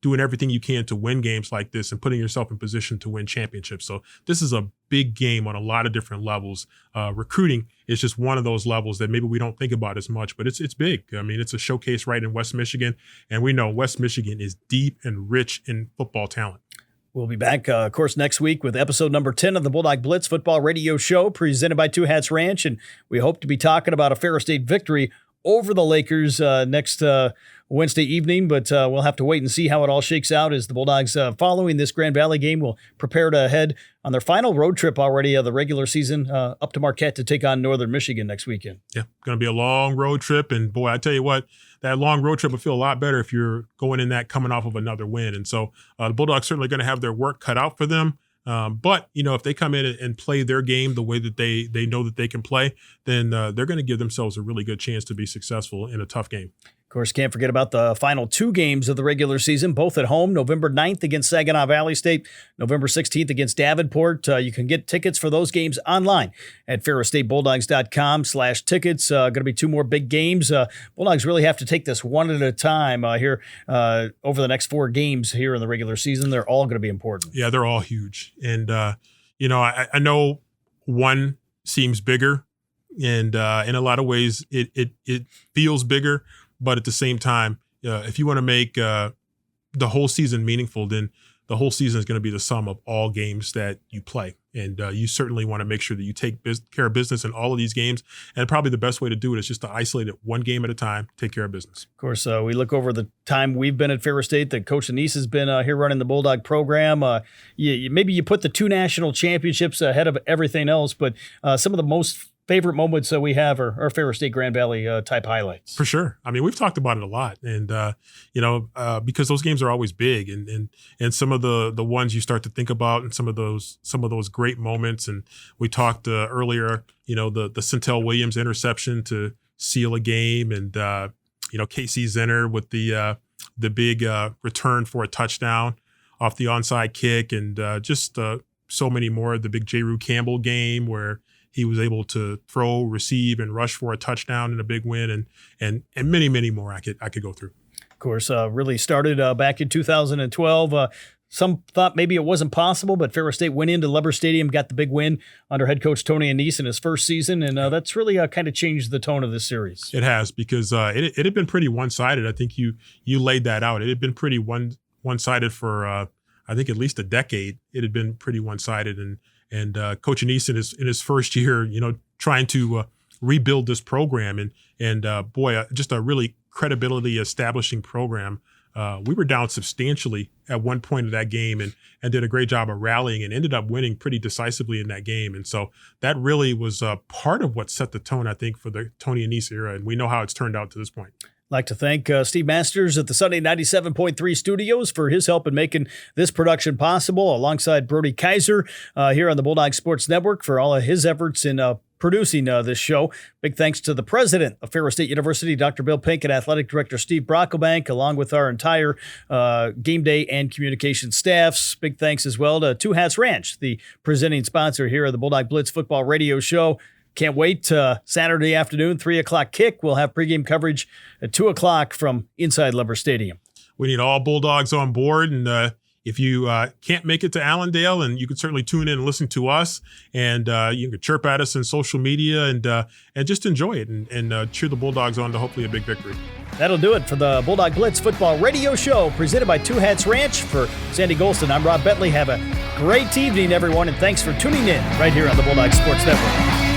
doing everything you can to win games like this and putting yourself in position to win championships. So this is a big game on a lot of different levels. Recruiting is just one of those levels that maybe we don't think about as much, but it's big. I mean, it's a showcase right in West Michigan, and we know West Michigan is deep and rich in football talent. We'll be back, of course, next week with episode number 10 of the Bulldog Blitz football radio show presented by Two Hats Ranch, and we hope to be talking about a Ferris State victory over the Lakers next Wednesday evening, but we'll have to wait and see how it all shakes out as the Bulldogs, following this Grand Valley game, will prepare to head on their final road trip already of the regular season up to Marquette to take on Northern Michigan next weekend. Yeah, going to be a long road trip, and boy, I tell you what, that long road trip will feel a lot better if you're going in that coming off of another win. And so the Bulldogs certainly going to have their work cut out for them. But, if they come in and play their game the way that they know that they can play, then they're going to give themselves a really good chance to be successful in a tough game. Of course, can't forget about the final 2 games of the regular season, both at home, November 9th against Saginaw Valley State, November 16th against Davenport. You can get tickets for those games online at ferrisstatebulldogs.com/tickets. Going to be 2 more big games. Bulldogs really have to take this one at a time here over the next 4 games here in the regular season. They're all going to be important. Yeah, they're all huge. And, I know one seems bigger, and in a lot of ways it feels bigger. But at the same time, if you want to make the whole season meaningful, then the whole season is going to be the sum of all games that you play. And you certainly want to make sure that you take care of business in all of these games. And probably the best way to do it is just to isolate it one game at a time, take care of business. Of course, we look over the time we've been at Ferris State that Coach Annese has been here running the Bulldog program. Maybe you put the 2 national championships ahead of everything else, but some of the most favorite moments we have are Ferris State Grand Valley type highlights. For sure. I mean, we've talked about it a lot, and because those games are always big, and some of the ones you start to think about, and some of those great moments. And we talked earlier, the Centel Williams interception to seal a game, and Casey Zenner with the big return for a touchdown off the onside kick, and just so many more. The big J. Rue Campbell game where he was able to throw, receive, and rush for a touchdown in a big win, and many, many more I could go through. Of course, really started back in 2012. Some thought maybe it wasn't possible, but Ferris State went into Lubbers Stadium, got the big win under head coach Tony Annese in his first season, and that's really kind of changed the tone of this series. It has, because it had been pretty one-sided. I think you laid that out. It had been pretty one-sided for I think at least a decade. It had been pretty one-sided, and Coach Annese in his first year, trying to rebuild this program, and boy, just a really credibility establishing program. we were down substantially at one point of that game and did a great job of rallying and ended up winning pretty decisively in that game. And so that really was part of what set the tone, I think, for the Tony Annese era. And we know how it's turned out to this point. I'd like to thank Steve Masters at the Sunday 97.3 studios for his help in making this production possible, alongside Brody Kaiser here on the Bulldog Sports Network for all of his efforts in producing this show. Big thanks to the president of Ferris State University, Dr. Bill Pink, and athletic director Steve Brocklebank, along with our entire game day and communication staffs. Big thanks as well to Two Hats Ranch, the presenting sponsor here of the Bulldog Blitz football radio show. Can't wait. Saturday afternoon, 3 o'clock kick. We'll have pregame coverage at 2 o'clock from inside Lumber Stadium. We need all Bulldogs on board. And if you can't make it to Allendale, and you can certainly tune in and listen to us, and you can chirp at us in social media and just enjoy it and cheer the Bulldogs on to hopefully a big victory. That'll do it for the Bulldog Blitz football radio show presented by Two Hats Ranch. For Sandy Golston, I'm Rob Bentley. Have a great evening, everyone, and thanks for tuning in right here on the Bulldog Sports Network.